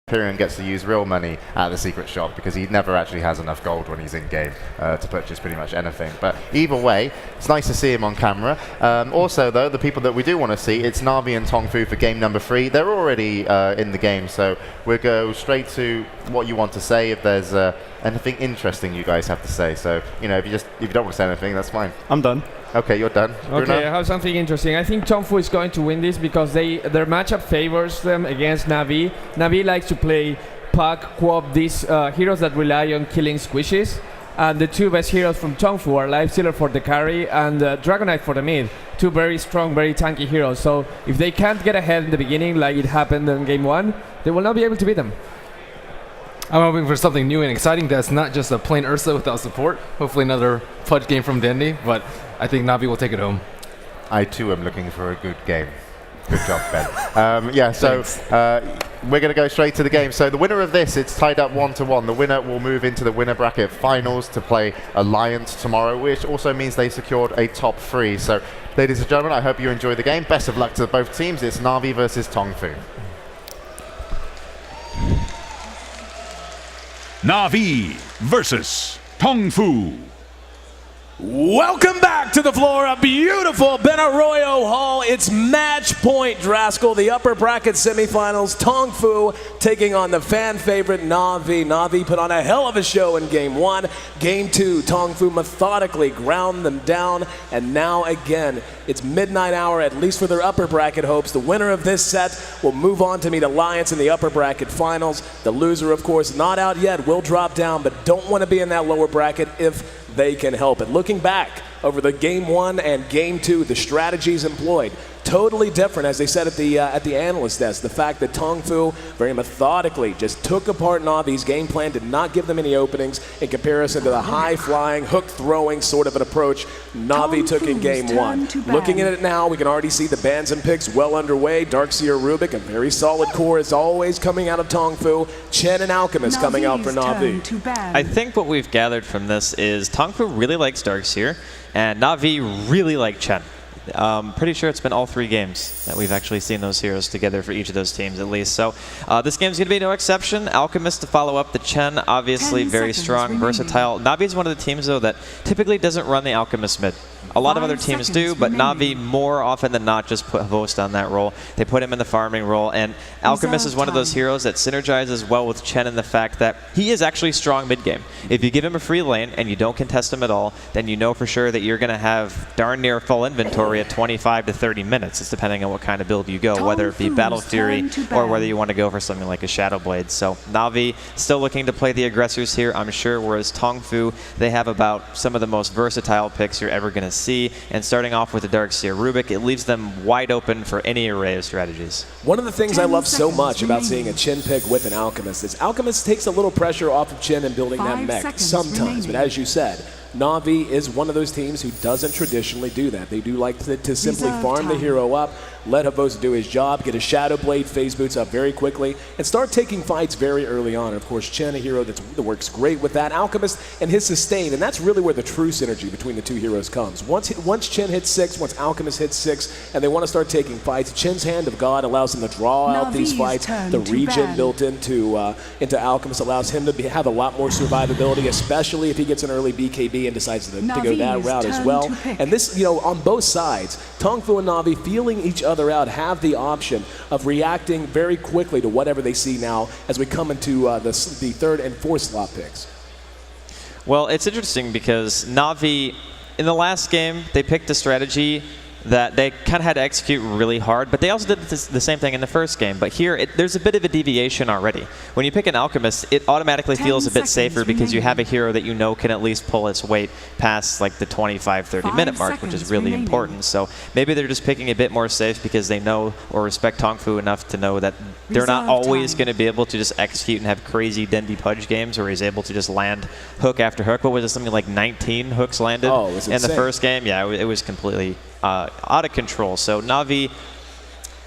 Pyrion gets to use real money at the secret shop because he never actually has enough gold when he's in game to purchase pretty much anything. But either way, it's nice to see him on camera. Also, though, the people that we do want to see, it's Na'Vi and TongFu for game number 3. They're already in the game, so we'll go straight to what you want to say. If there's anything interesting you guys have to say, so if you don't want to say anything, that's fine. I'm done. Okay, you're done. Okay, Bruno? I have something interesting. I think TongFu is going to win this because their matchup favors them against Na'Vi. Na'Vi likes to play Puck, Quop, these heroes that rely on killing squishes. And the two best heroes from TongFu are Lifestealer for the carry and Dragonite for the mid. Two very strong, very tanky heroes. So if they can't get ahead in the beginning like it happened in game 1, they will not be able to beat them. I'm hoping for something new and exciting that's not just a plain Ursa without support. Hopefully another Pudge game from Dendy, but I think Na'Vi will take it home. I too am looking for a good game. Good job, Ben. Yeah, so we're going to go straight to the game. So the winner of this, it's tied up 1-1. The winner will move into the winner bracket finals to play Alliance tomorrow, which also means they secured a top 3. So, ladies and gentlemen, I hope you enjoy the game. Best of luck to both teams. It's Na'Vi versus TongFu. Na'Vi versus TongFu. Welcome back to the floor of beautiful Benarroyo Hall. It's match point, Draskell. The upper bracket semifinals. TongFu taking on the fan favorite Na'Vi. Na'Vi put on a hell of a show in game 1. Game 2, TongFu methodically ground them down. And now again, it's midnight hour, at least for their upper bracket hopes. The winner of this set will move on to meet Alliance in the upper bracket finals. The loser, of course, not out yet, will drop down, but don't want to be in that lower bracket if they can help it. Looking back over the game 1 and game 2, the strategies employed totally different, as they said at the analyst desk. The fact that TongFu very methodically just took apart Na'Vi's game plan, did not give them any openings in comparison to the high-flying, hook-throwing sort of an approach Na'Vi took in game 1. Looking at it now, we can already see the bans and picks well underway. Darkseer Rubik, a very solid core as always coming out of TongFu. Chen and Alchemist coming out for Na'Vi. I think what we've gathered from this is TongFu really likes Darkseer, and Na'Vi really like Chen. Pretty sure it's been all 3 games that we've actually seen those heroes together for each of those teams at least. So this game's going to be no exception. Alchemist to follow up the Chen, obviously very strong, versatile. Na'Vi is one of the teams, though, that typically doesn't run the Alchemist mid. A lot of other teams do, but Na'Vi more often than not just put Host on that role. They put him in the farming role, and Alchemist is one of those heroes that synergizes well with Chen in the fact that he is actually strong mid-game. If you give him a free lane and you don't contest him at all, then you know for sure that you're going to have darn near full inventory at 25 to 30 minutes. It's depending on what kind of build you go, whether it be Battle Fury or whether you want to go for something like a Shadow Blade. So Na'Vi still looking to play the aggressors here, I'm sure, whereas TongFu, they have about some of the most versatile picks you're ever going to see. And starting off with the Darkseer Rubik, it leaves them wide open for any array of strategies. One of the things I love so much about seeing a Chen pick with an Alchemist is Alchemist takes a little pressure off of Chen and building that mech sometimes, but as you said, Na'Vi is one of those teams who doesn't traditionally do that. They do like to simply farm the hero up, let Havosa do his job, get a Shadow Blade, phase boots up very quickly, and start taking fights very early on. And of course, Chen, a hero that works great with that. Alchemist and his sustain, and that's really where the true synergy between the two heroes comes. Once Chen hits 6, once Alchemist hits 6, and they want to start taking fights, Chen's Hand of God allows him to draw out these fights. The regen built into Alchemist allows him to have a lot more survivability, especially if he gets an early BKB and decides to go that route as well. And this, on both sides, TongFu and Na'Vi feeling each other out, have the option of reacting very quickly to whatever they see now as we come into the 3rd and 4th slot picks. Well, it's interesting because Na'Vi, in the last game, they picked a strategy that they kind of had to execute really hard, but they also did the same thing in the first game. But here, there's a bit of a deviation already. When you pick an Alchemist, it automatically feels a bit safer because you have a hero that you know can at least pull its weight past like the 25, 30 minute mark, which is really important. So maybe they're just picking a bit more safe because they know or respect TongFu enough to know that they're not always going to be able to just execute and have crazy Dendy Pudge games where he's able to just land hook after hook. What was it, something like 19 hooks landed in the first game? Yeah, it was completely out of control. So Na'Vi,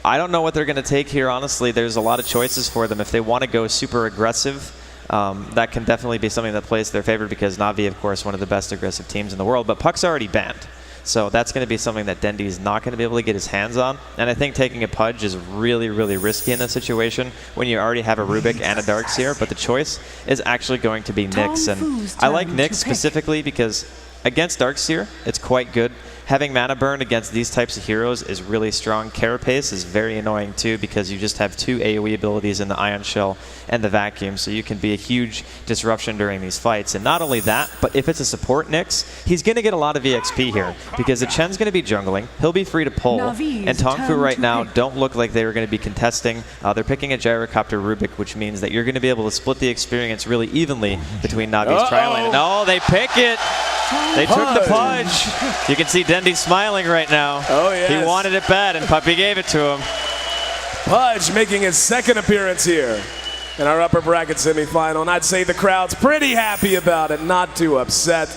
I don't know what they're going to take here, honestly. There's a lot of choices for them. If they want to go super aggressive, that can definitely be something that plays to their favor because Na'Vi, of course, one of the best aggressive teams in the world. But Puck's already banned. So that's going to be something that Dendi is not going to be able to get his hands on. And I think taking a Pudge is really, really risky in that situation when you already have a Rubik and a Darkseer. But the choice is actually going to be Nyx. And I like Nyx specifically because against Darkseer, it's quite good. Having Mana Burn against these types of heroes is really strong. Carapace is very annoying too because you just have 2 AoE abilities in the Ion Shell and the Vacuum, so you can be a huge disruption during these fights. And not only that, but if it's a support Nyx, he's going to get a lot of EXP here because the Chen's going to be jungling, he'll be free to pull, and TongFu right now don't look like they're going to be contesting. They're picking a Gyrocopter Rubik, which means that you're going to be able to split the experience really evenly between Navi's Tri-Lane. And oh, they pick it! They took the Pudge. You can see Dendi smiling right now. Oh, yes. He wanted it bad, and Puppey gave it to him. Pudge making his second appearance here in our upper bracket semifinal, and I'd say the crowd's pretty happy about it, not too upset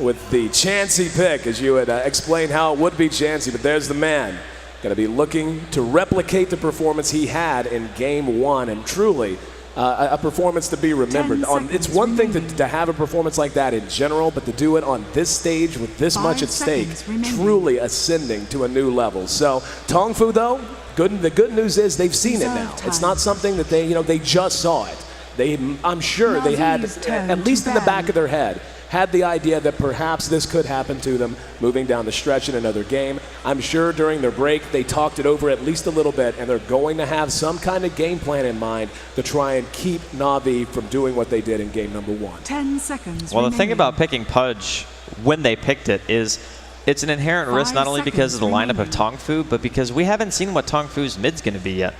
with the Chansey pick, as you had explained how it would be Chansey, but there's the man. Going to be looking to replicate the performance he had in Game 1, and truly, a performance to be remembered. It's one thing to have a performance like that in general, but to do it on this stage with this much at stake, truly ascending to a new level. So TongFu, though, the good news is they've seen it now. It's not something that they just saw it. I'm sure they had, at least in the back of their head, had the idea that perhaps this could happen to them moving down the stretch in another game. I'm sure during their break they talked it over at least a little bit, and they're going to have some kind of game plan in mind to try and keep Na'Vi from doing what they did in game number 1. 10 seconds Well, remaining. the thing about picking Pudge when they picked it is it's an inherent risk not only because of the lineup of TongFu, but because we haven't seen what TongFu's mid's going to be yet.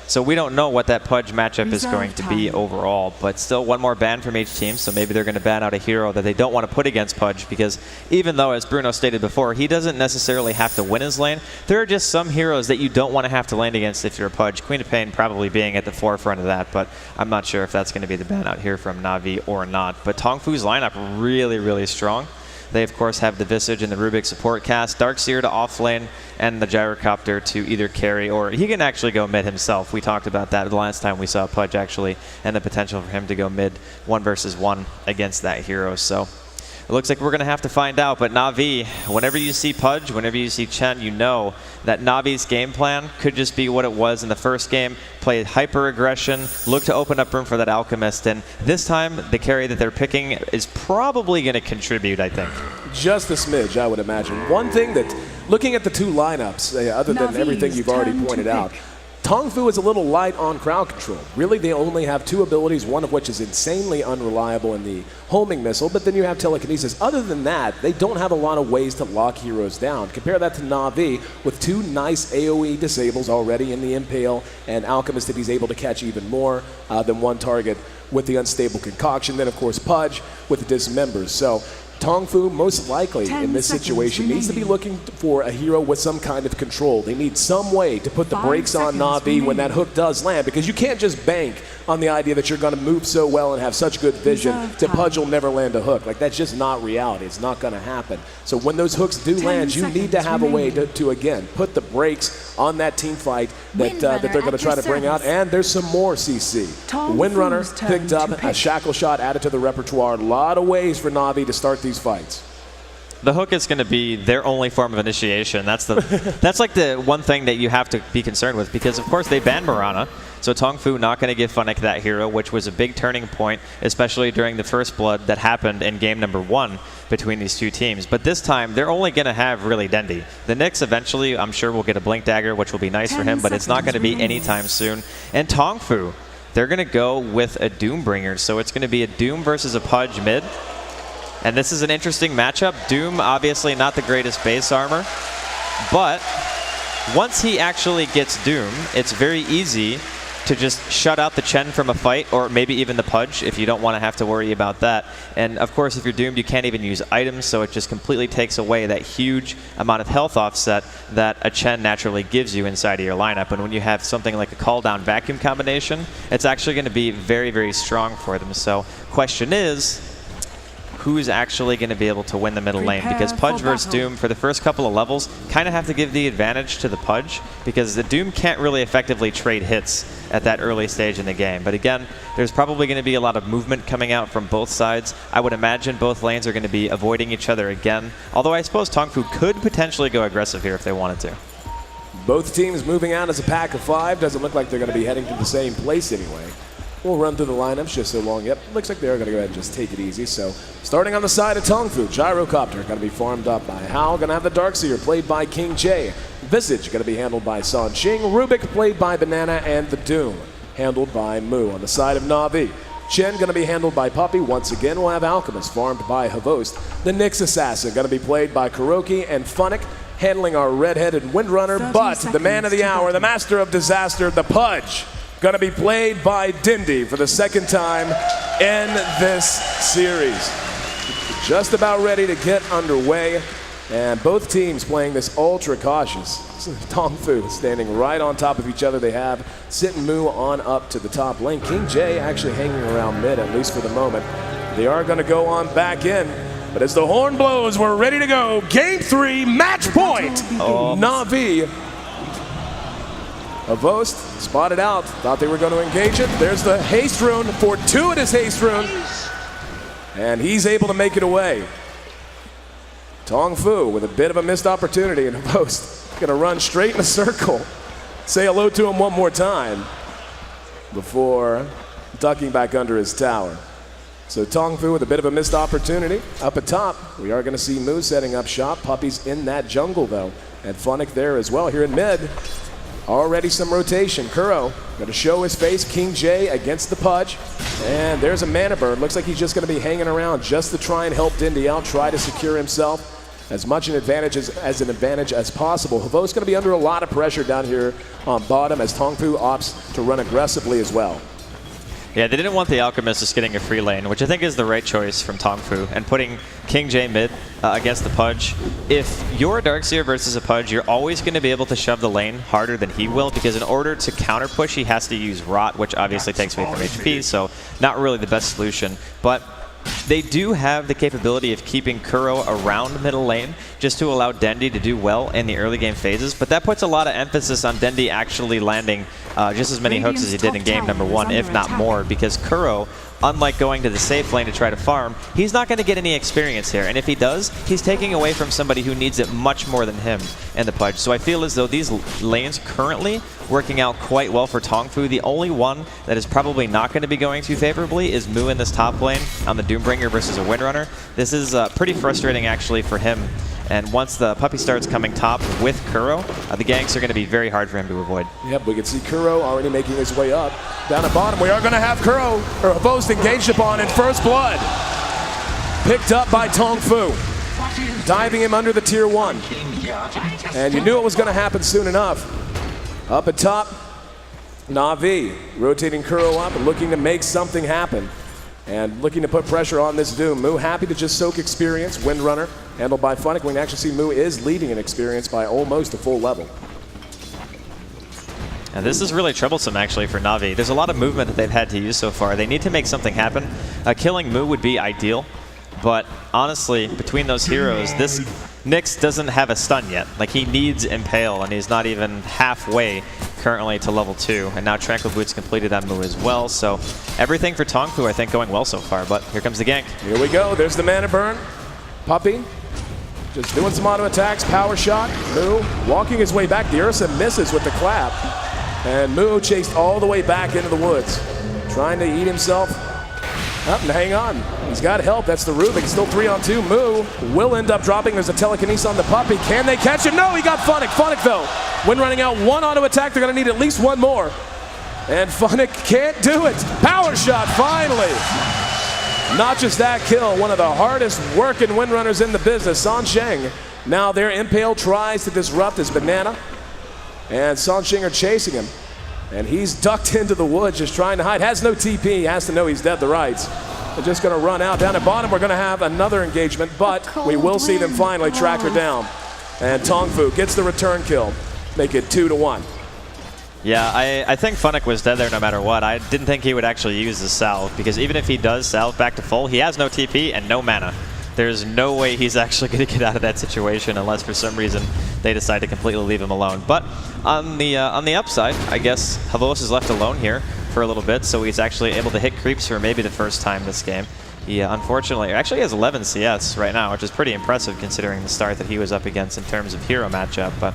So we don't know what that Pudge matchup is going to be overall, but still one more ban from each team, so maybe they're going to ban out a hero that they don't want to put against Pudge, because even though, as Bruno stated before, he doesn't necessarily have to win his lane, there are just some heroes that you don't want to have to lane against if you're a Pudge. Queen of Pain probably being at the forefront of that, but I'm not sure if that's going to be the ban out here from Na'Vi or not. But TongFu's lineup really, really strong. They, of course, have the Visage and the Rubik support cast, Darkseer to offlane, and the Gyrocopter to either carry, or he can actually go mid himself. We talked about that the last time we saw Pudge, actually, and the potential for him to go mid 1 versus 1 against that hero. So it looks like we're going to have to find out. But Na'Vi, whenever you see Pudge, whenever you see Chen, you know that Na'Vi's game plan could just be what it was in the first game. Play hyper-aggression, look to open up room for that Alchemist. And this time, the carry that they're picking is probably going to contribute, I think. Just a smidge, I would imagine. One thing that, looking at the 2 lineups, other than everything you've already pointed out, TongFu is a little light on crowd control. Really, they only have 2 abilities, one of which is insanely unreliable in the homing missile, but then you have telekinesis. Other than that, they don't have a lot of ways to lock heroes down. Compare that to Na'Vi with 2 nice AoE disables already in the Impale, and Alchemist if he's able to catch even more than 1 target with the Unstable Concoction. Then, of course, Pudge with the Dismembers. So TongFu, most likely in this situation, needs to be looking for a hero with some kind of control. They need some way to put the brakes on Na'Vi when that hook does land, because you can't just bank on the idea that you're going to move so well and have such good vision that Pudge will never land a hook. Like, that's just not reality. It's not going to happen. So when those hooks do land, you need to have a way to again, put the brakes on that team fight that they're going to try to bring out. And there's some more, CC. Windrunner picked up, a shackle shot added to the repertoire. A lot of ways for Na'Vi to start these fights. The hook is going to be their only form of initiation. That's like the one thing that you have to be concerned with, because of course they banned Mirana, so TongFu not going to give Funnick that hero, which was a big turning point, especially during the first blood that happened in game number 1 between these 2 teams. But this time they're only going to have really Dendi. The Nyx eventually, I'm sure, will get a Blink Dagger, which will be nice for him, but it's not going to be anytime soon. And TongFu, they're going to go with a Doombringer, so it's going to be a Doom versus a Pudge mid. And this is an interesting matchup. Doom, obviously not the greatest base armor, but once he actually gets Doom, it's very easy to just shut out the Chen from a fight, or maybe even the Pudge if you don't want to have to worry about that. And of course, if you're doomed, you can't even use items, so it just completely takes away that huge amount of health offset that a Chen naturally gives you inside of your lineup. And when you have something like a call down vacuum combination, it's actually going to be very, very strong for them. So question is, who's actually going to be able to win the middle lane, because Pudge versus Doom for the first couple of levels kind of have to give the advantage to the Pudge, because the Doom can't really effectively trade hits at that early stage in the game. But again, there's probably going to be a lot of movement coming out from both sides. I would imagine both lanes are going to be avoiding each other again, although I suppose TongFu could potentially go aggressive here if they wanted to. Both teams moving out as a pack of 5. Doesn't look like they're going to be heading to the same place anyway. We'll run through the lineups just so long. Yep, looks like they're going to go ahead and just take it easy. So, starting on the side of TongFu, Gyrocopter going to be farmed up by Hao. Going to have the Darkseer played by King J. Visage going to be handled by San Ching. Rubik played by Banana, and the Doom handled by Mu. On the side of Na'Vi, Chen going to be handled by Puppy. Once again, we'll have Alchemist farmed by Havost. The Nyx Assassin going to be played by Kuroki, and Funnick handling our red-headed Windrunner. But the man of the hour, the master of disaster, the Pudge, going to be played by Dindy for the second time in this series. Just about ready to get underway, and both teams playing this ultra cautious. TongFu standing right on top of each other. They have Sit and Mu on up to the top lane. King J actually hanging around mid, at least for the moment. They are going to go on back in, but as the horn blows, we're ready to go. Game 3, match point. Na'Vi. Avost spotted out, thought they were going to engage it. There's the haste rune, fortuitous haste rune, and he's able to make it away. TongFu with a bit of a missed opportunity, and Avost going to run straight in a circle. Say hello to him one more time before ducking back under his tower. So TongFu with a bit of a missed opportunity. Up at top, we are going to see Mu setting up shop. Puppy's in that jungle, though, and Funnick there as well. Here in mid, already some rotation. Kuro going to show his face. King J against the Pudge. And there's a Mana Bird. Looks like he's just going to be hanging around just to try and help Dindy out, try to secure himself as much an advantage as possible. Havo's going to be under a lot of pressure down here on bottom as TongFu opts to run aggressively as well. Yeah, they didn't want the Alchemist just getting a free lane, which I think is the right choice from TongFu, and putting King J mid against the Pudge. If you're a Darkseer versus a Pudge, you're always going to be able to shove the lane harder than he will, because in order to counter push, he has to use Rot, which obviously takes away from HP, so not really the best solution. But they do have the capability of keeping Kuro around middle lane just to allow Dendy to do well in the early game phases, but that puts a lot of emphasis on Dendy actually landing just as many hooks as he did in game number 1, if not more, because Kuro, unlike going to the safe lane to try to farm, he's not going to get any experience here, and if he does, he's taking away from somebody who needs it much more than him and the Pudge. So I feel as though these lanes currently working out quite well for TongFu. The only one that is probably not going to be going too favorably is Mu in this top lane on the Doombringer versus a Windrunner. This is pretty frustrating actually for him, and once the Puppy starts coming top with Kuro, the ganks are going to be very hard for him to avoid. Yep, we can see Kuro already making his way up. Down at bottom, we are going to have Kuro, or Havost, engaged upon in first blood. Picked up by TongFu, diving him under the tier 1. And you knew it was going to happen soon enough. Up at top, Na'Vi rotating Kuro up and looking to make something happen. And looking to put pressure on this Doom. Mu happy to just soak experience. Windrunner handled by Funnick. We can actually see Mu is leading in experience by almost a full level. And this is really troublesome actually for Na'Vi. There's a lot of movement that they've had to use so far. They need to make something happen. Killing Mu would be ideal, but honestly, between those heroes, this Nyx doesn't have a stun yet. Like, he needs Impale, and he's not even halfway currently to level 2. And now Tranquil Boots completed that move as well. So everything for TongFu, I think, going well so far. But here comes the gank. Here we go. There's the Mana Burn. Puppy just doing some auto attacks. Power shot. Mu walking his way back. The Ursa misses with the clap. And Mu chased all the way back into the woods, trying to eat himself up and hang on. He's got help. That's the Rubik. Still 3-on-2. Mu will end up dropping. There's a telekinesis on the Puppy. Can they catch him? No, he got Funnick. Funnick, though, when running out one auto attack, they're going to need at least one more. And Funnick can't do it. Power shot, finally. Not just that kill, one of the hardest working Windrunners in the business, San Ching. Now their Impale tries to disrupt his Banana, and San Ching are chasing him. And he's ducked into the woods, just trying to hide. Has no TP, he has to know he's dead to rights. They're just going to run out. Down at bottom, we're going to have another engagement, but we will see them finally track her down. And TongFu gets the return kill, make it 2-1. Yeah, I think Funnick was dead there no matter what. I didn't think he would actually use the salve, because even if he does salve back to full, he has no TP and no mana. There's no way he's actually going to get out of that situation unless for some reason they decide to completely leave him alone. But on the upside, I guess Havos is left alone here for a little bit, so he's actually able to hit creeps for maybe the first time this game. He unfortunately actually has 11 CS right now, which is pretty impressive considering the start that he was up against in terms of hero matchup. But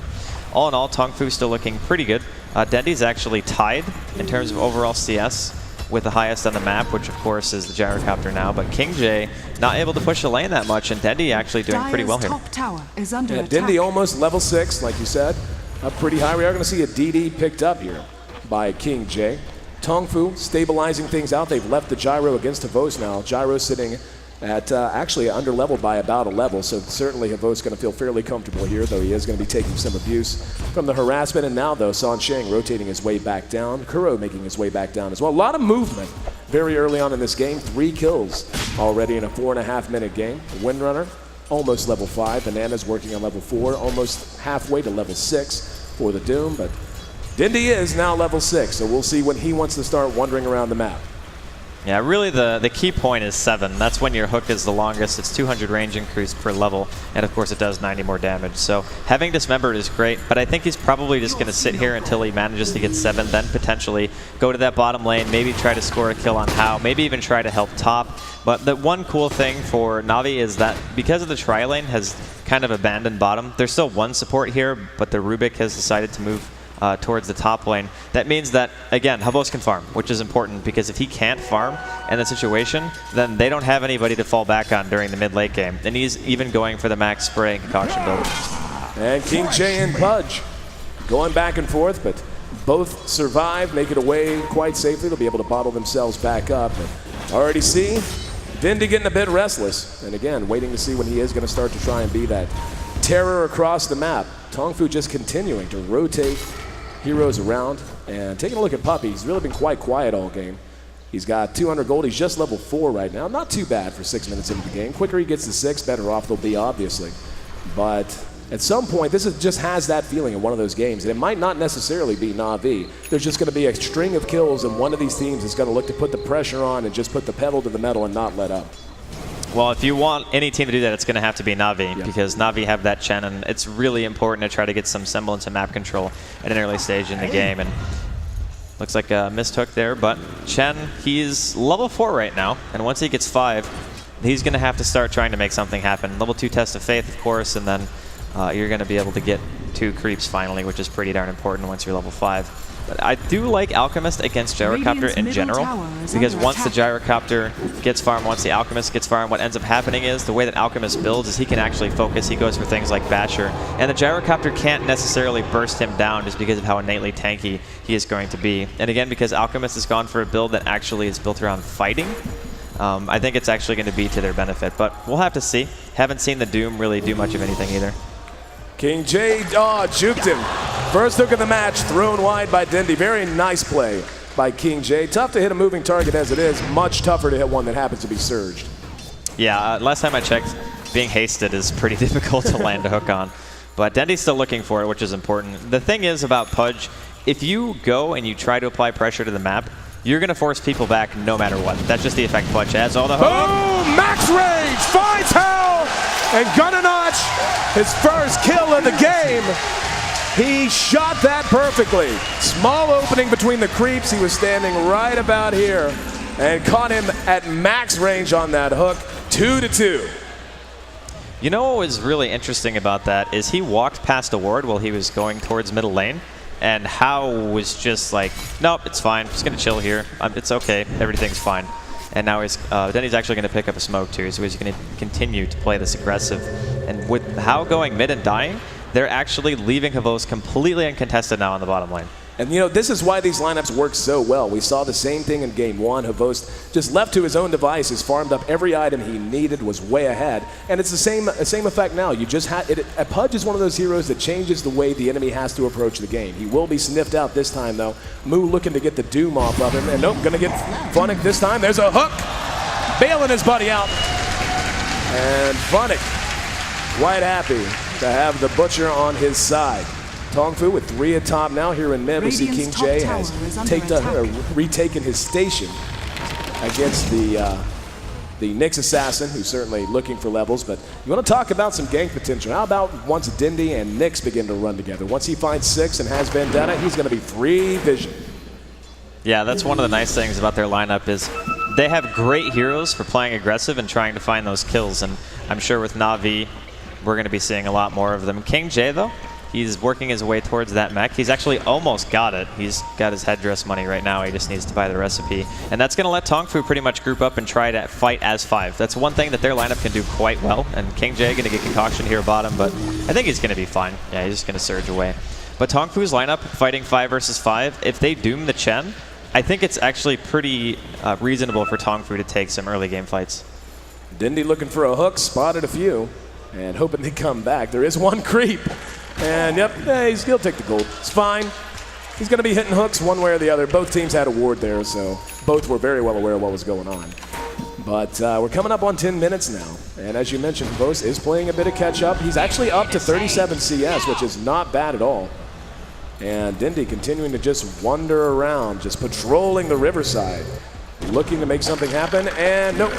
all in all, TongFu still looking pretty good. Dendi's actually tied in terms of overall CS with the highest on the map, which of course is the Gyrocopter now, but King J not able to push the lane that much, and Dendi actually doing pretty well here. Top tower is under attack. Dendi almost level 6, like you said, up pretty high. We are going to see a DD picked up here by King J. TongFu stabilizing things out. They've left the Gyro against Havos now. Gyro sitting at actually under leveled by about a level, so certainly Havos going to feel fairly comfortable here, though he is going to be taking some abuse from the harassment. And now, though, San Sheng rotating his way back down, Kuro making his way back down as well. A lot of movement very early on in this game. 3 kills already in a 4.5-minute game. Windrunner almost level 5. Banana's working on level 4, almost halfway to level 6 for the Doom, but Dendi is now level 6, so we'll see when he wants to start wandering around the map. Yeah, really the key point is 7. That's when your hook is the longest. It's 200 range increase per level, and of course it does 90 more damage. So having Dismembered is great, but I think he's probably just going to sit here until he manages to get 7, then potentially go to that bottom lane, maybe try to score a kill on How, maybe even try to help top. But the one cool thing for Na'Vi is that because of the tri-lane has kind of abandoned bottom, there's still one support here, but the Rubik has decided to move towards the top lane. That means that, again, Havos can farm, which is important, because if he can't farm in the situation, then they don't have anybody to fall back on during the mid-late game. And he's even going for the max spray and concoction build. And King J and Pudge going back and forth, but both survive, make it away quite safely. They'll be able to bottle themselves back up. But already see Dendi getting a bit restless, and again, waiting to see when he is going to start to try and be that terror across the map. TongFu just continuing to rotate heroes around, and taking a look at Puppy, he's really been quite quiet all game. He's got 200 gold, he's just level 4 right now. Not too bad for 6 minutes into the game. Quicker he gets to 6, better off they'll be, obviously. But at some point, just has that feeling in one of those games, and it might not necessarily be Na'Vi. There's just going to be a string of kills, and one of these teams is going to look to put the pressure on and just put the pedal to the metal and not let up. Well, if you want any team to do that, it's going to have to be Na'Vi, because Na'Vi have that Chen, and it's really important to try to get some semblance of map control at an early stage in the game. And looks like a missed hook there, but Chen, he's level 4 right now, and once he gets 5, he's going to have to start trying to make something happen. Level 2 Test of Faith, of course, and then you're going to be able to get 2 creeps finally, which is pretty darn important once you're level 5. But I do like Alchemist against Gyrocopter in general, because once the Gyrocopter gets farmed, once the Alchemist gets farmed, what ends up happening is the way that Alchemist builds is he can actually focus. He goes for things like Basher, and the Gyrocopter can't necessarily burst him down just because of how innately tanky he is going to be. And again, because Alchemist has gone for a build that actually is built around fighting, I think it's actually going to be to their benefit. But we'll have to see. Haven't seen the Doom really do much of anything either. King J, juked him. First hook of the match, thrown wide by Dendi. Very nice play by King J. Tough to hit a moving target as it is. Much tougher to hit one that happens to be surged. Yeah, last time I checked, being hasted is pretty difficult to land a hook on. But Dendi's still looking for it, which is important. The thing is about Pudge, if you go and you try to apply pressure to the map, you're going to force people back no matter what. That's just the effect Pudge has. All the hook. Boom! Max range finds Hell, and gonna notch his first kill of the game. He shot that perfectly. Small opening between the creeps. He was standing right about here and caught him at max range on that hook. 2-2. You know what was really interesting about that is he walked past a ward while he was going towards middle lane, and How was just like, nope, it's fine. I'm just going to chill here. It's okay. Everything's fine. And now then he's actually going to pick up a smoke too, so he's going to continue to play this aggressive. And with How going mid and dying, they're actually leaving Havos completely uncontested now on the bottom lane. And you know, this is why these lineups work so well. We saw the same thing in game 1. Havos just left to his own devices, farmed up every item he needed, was way ahead. And it's the same effect now. You just had it. Pudge is one of those heroes that changes the way the enemy has to approach the game. He will be sniffed out this time, though. Moo looking to get the Doom off of him, and nope, gonna get Funnick this time. There's a hook, bailing his buddy out. And Funnick quite happy to have the Butcher on his side. TongFu with 3 at top now here in mid. We see King J has retaken his station against the Nyx assassin, who's certainly looking for levels. But you want to talk about some gank potential. How about once Dindy and Nyx begin to run together? Once he finds 6 and has Vendetta, he's going to be free vision. Yeah, that's one of the nice things about their lineup is they have great heroes for playing aggressive and trying to find those kills. And I'm sure with Na'Vi, we're going to be seeing a lot more of them. King J, though, he's working his way towards that mech. He's actually almost got it. He's got his headdress money right now. He just needs to buy the recipe. And that's going to let TongFu pretty much group up and try to fight as 5. That's one thing that their lineup can do quite well. And King J going to get concoction here bottom, but I think he's going to be fine. Yeah, he's just going to surge away. But TongFu's lineup, fighting 5 versus 5, if they doom the Chen, I think it's actually pretty reasonable for TongFu to take some early game fights. Dindy looking for a hook, spotted a few, and hoping they come back. There is one creep. And yep, he'll take the gold. It's fine. He's going to be hitting hooks one way or the other. Both teams had a ward there, so both were very well aware of what was going on. But we're coming up on 10 minutes now. And as you mentioned, Vos is playing a bit of catch-up. He's actually up to 37 CS, which is not bad at all. And Dindy continuing to just wander around, just patrolling the riverside, looking to make something happen. And nope,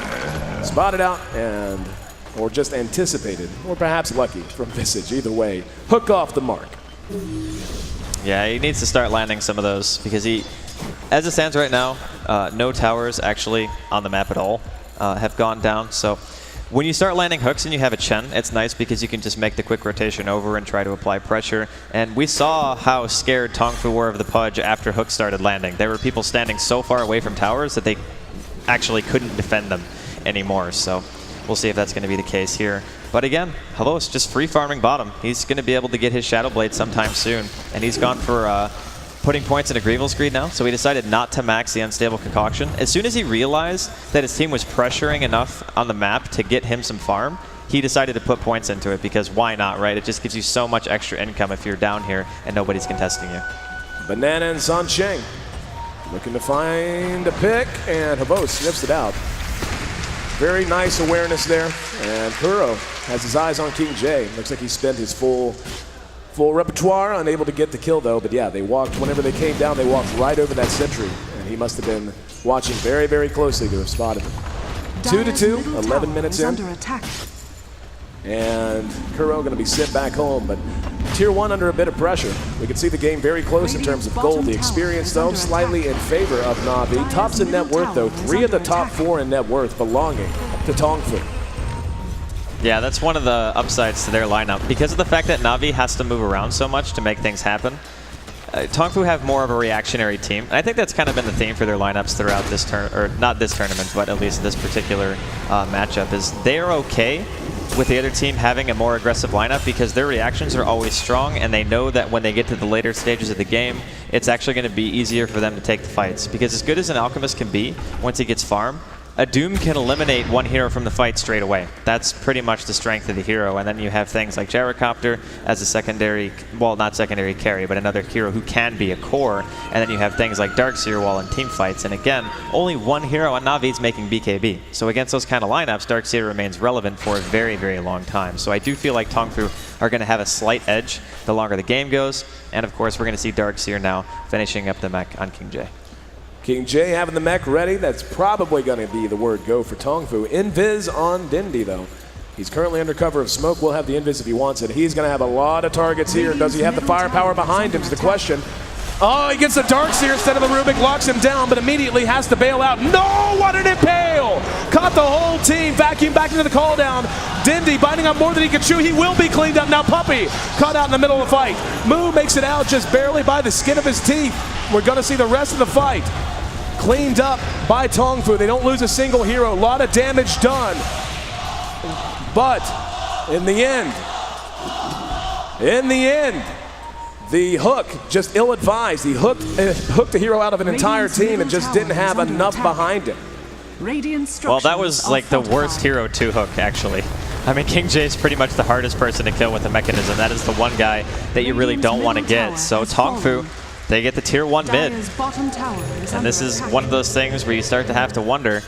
spotted out and... or just anticipated, or perhaps lucky from Visage. Either way, hook off the mark. Yeah, he needs to start landing some of those because he, as it stands right now, no towers actually on the map at all have gone down. So when you start landing hooks and you have a Chen, it's nice because you can just make the quick rotation over and try to apply pressure. And we saw how scared TongFu were of the Pudge after hooks started landing. There were people standing so far away from towers that they actually couldn't defend them anymore. So we'll see if that's going to be the case here. But again, Havos just free farming bottom. He's going to be able to get his Shadow Blade sometime soon. And he's gone for putting points into Greevil's Greed now. So he decided not to max the Unstable Concoction. As soon as he realized that his team was pressuring enough on the map to get him some farm, he decided to put points into it because why not, right? It just gives you so much extra income if you're down here and nobody's contesting you. Banana and Sancheng looking to find a pick, and Havos sniffs it out. Very nice awareness there, and Kuro has his eyes on King J. Looks like he spent his full repertoire, unable to get the kill though. But yeah, they walked, whenever they came down, they walked right over that sentry, and he must have been watching very, very closely to have spotted them. 2-2, 11 minutes in. And Kuro going to be sent back home, but Tier 1 under a bit of pressure. We can see the game very close in terms of gold. The experience, though, slightly in favor of Na'Vi. Tops in net worth, though. 3 of the top 4 in net worth belonging to TongFu. Yeah, that's one of the upsides to their lineup. Because of the fact that Na'Vi has to move around so much to make things happen, TongFu have more of a reactionary team. And I think that's kind of been the theme for their lineups throughout this or not this tournament, but at least this particular matchup, is they are okay with the other team having a more aggressive lineup because their reactions are always strong, and they know that when they get to the later stages of the game, it's actually going to be easier for them to take the fights. Because as good as an Alchemist can be, once he gets farm, a Doom can eliminate one hero from the fight straight away. That's pretty much the strength of the hero. And then you have things like Gyrocopter as a secondary, well, not secondary carry, but another hero who can be a core. And then you have things like Darkseer while in team fights. And again, only one hero on Navi's making BKB. So against those kind of lineups, Darkseer remains relevant for a very, very long time. So I do feel like TongFu are going to have a slight edge the longer the game goes. And of course, we're going to see Darkseer now finishing up the mech on King J. King J having the mech ready. That's probably going to be the word go for TongFu. Invis on Dindy, though. He's currently under cover of smoke. We'll have the Invis if he wants it. He's going to have a lot of targets here. Does he have the firepower behind him is the question. Oh, he gets the Darkseer instead of the Rubik, locks him down, but immediately has to bail out. No, what an impale! Caught the whole team, vacuum back into the call down. Dindy biting up more than he can chew. He will be cleaned up now. Puppey caught out in the middle of the fight. Moo makes it out just barely by the skin of his teeth. We're going to see the rest of the fight cleaned up by TongFu. They don't lose a single hero. A lot of damage done. But in the end, the hook just ill-advised. He hooked a hero out of an entire team and just didn't have enough behind him. Well, that was like the worst hero to hook, actually. I mean, King J is pretty much the hardest person to kill with a mechanism. That is the one guy that you really don't want to get. So TongFu, they get the tier 1 mid. And this is one of those things where you start to have to wonder,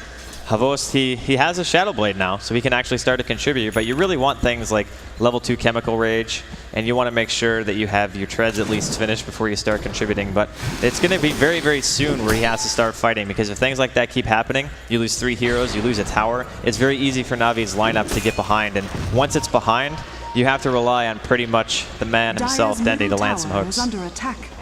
Havos, he has a Shadow Blade now, so he can actually start to contribute, but you really want things like level 2 Chemical Rage, and you want to make sure that you have your treads at least finished before you start contributing. But it's going to be very, very soon where he has to start fighting, because if things like that keep happening, you lose 3 heroes, you lose a tower, it's very easy for Navi's lineup to get behind, and once it's behind, you have to rely on pretty much the man himself, Dendi, to land some hooks.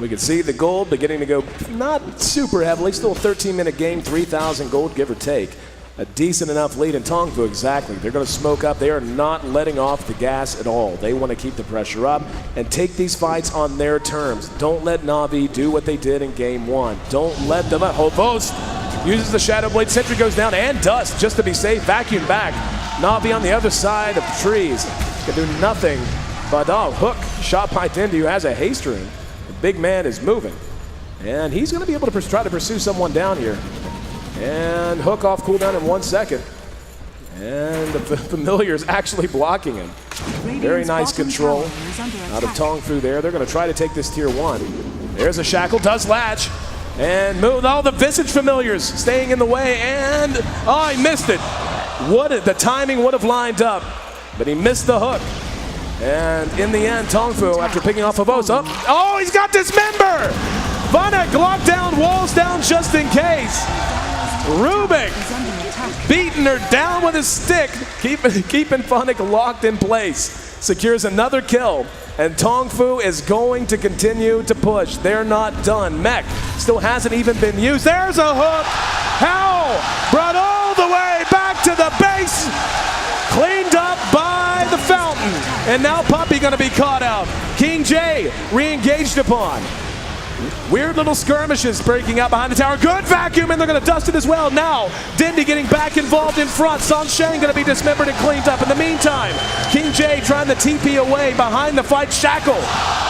We can see the gold beginning to go not super heavily, still a 13-minute game, 3,000 gold, give or take. A decent enough lead in TongFu, exactly. They're going to smoke up. They are not letting off the gas at all. They want to keep the pressure up and take these fights on their terms. Don't let Na'Vi do what they did in game 1. Don't let them... Havos uses the Shadow Blade. Sentry goes down, and Dust, just to be safe, vacuum back. Na'Vi on the other side of the trees can do nothing but, hook shot by Dendi, who has a haste rune. The big man is moving, and he's going to be able to try to pursue someone down here. And hook off cooldown in 1 second. And the familiar is actually blocking him. Very nice control out of TongFu there. They're going to try to take this tier 1. There's a shackle, does latch. And move all the Visage familiars staying in the way. And, he missed it. The timing would have lined up, but he missed the hook. And in the end, TongFu, after picking off Havos, he's got Dismember! Vanek locked down, walls down just in case. Rubik beating her down with his stick, keeping Vanek locked in place. Secures another kill, and TongFu is going to continue to push. They're not done. Mech still hasn't even been used. There's a hook. Howl brought all the way back to the base. Cleaned up by the fountain. And now Puppy going to be caught out. King J re-engaged upon. Weird little skirmishes breaking out behind the tower. Good vacuum, and they're going to dust it as well. Now, Dendi getting back involved in front. Sansheng going to be dismembered and cleaned up. In the meantime, King J trying to TP away behind the fight. Shackle